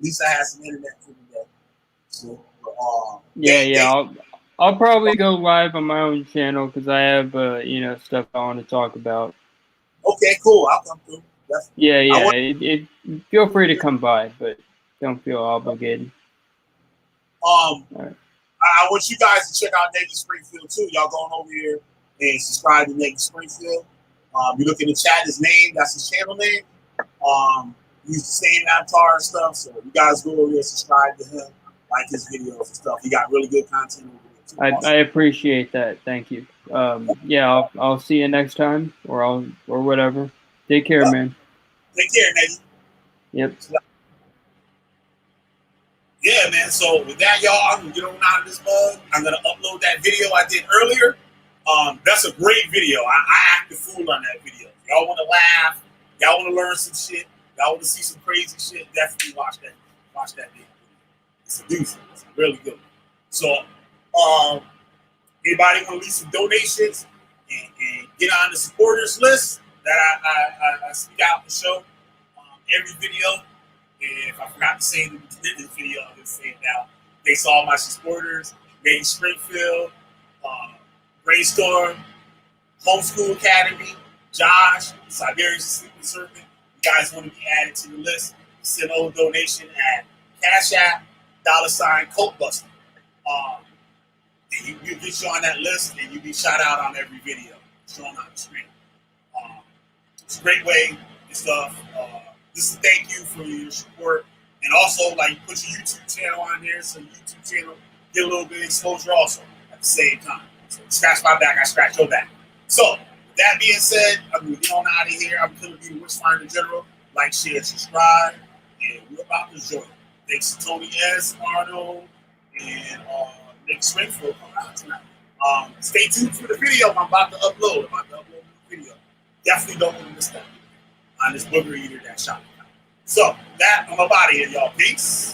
least I have some internet for today. So, I'll probably go live on my own channel because I have stuff I want to talk about. Okay, cool. I'll come through. Yeah. Feel free to come by, but don't feel obligated. All right. I want you guys to check out Navy Springfield too. Y'all going over here and subscribe to Navy Springfield. You look in the chat, his name, that's his channel name. Use the same avatar and stuff. So you guys go over there, subscribe to him, like his videos and stuff. He got really good content over there too. I appreciate that. Thank you. I'll see you next time or whatever. Take care, man. Take care, Navy. Yep. Yeah, man. So with that, y'all, I'm gonna get on out of this mug. I'm gonna upload that video I did earlier. That's a great video. I act the fool on that video. Y'all want to laugh? Y'all want to learn some shit? Y'all want to see some crazy shit? Definitely watch that. Watch that video. It's a doozy. It's really good. So, anybody want to leave some donations and get on the supporters list that I speak out the show every video. And if I forgot to say it in this video, I'm going to say it now. Thanks to all my supporters, Navy Springfield, Brainstorm, Homeschool Academy, Josh, Siberian Sleeping Serpent. You guys want to be added to the list, send a donation at Cash App, $Cultbuster. And you get you on that list and you be shout out on every video shown on the screen. It's a great way and stuff. Just to thank you for your support. And also, put your YouTube channel on there so YouTube channel get a little bit of exposure also at the same time. So scratch my back, I scratch your back. So, with that being said, I'm going to get on out of here. I'm going to be the Witchfinder General. Like, share, subscribe, and we're about to join. Thanks to Tony S., Arnold, and Nick Springfield coming out tonight. Stay tuned for the video I'm about to upload. The video. Definitely don't want to miss that. On this Booger Eater that shot. So, that, I'm up out of here, y'all. Peace.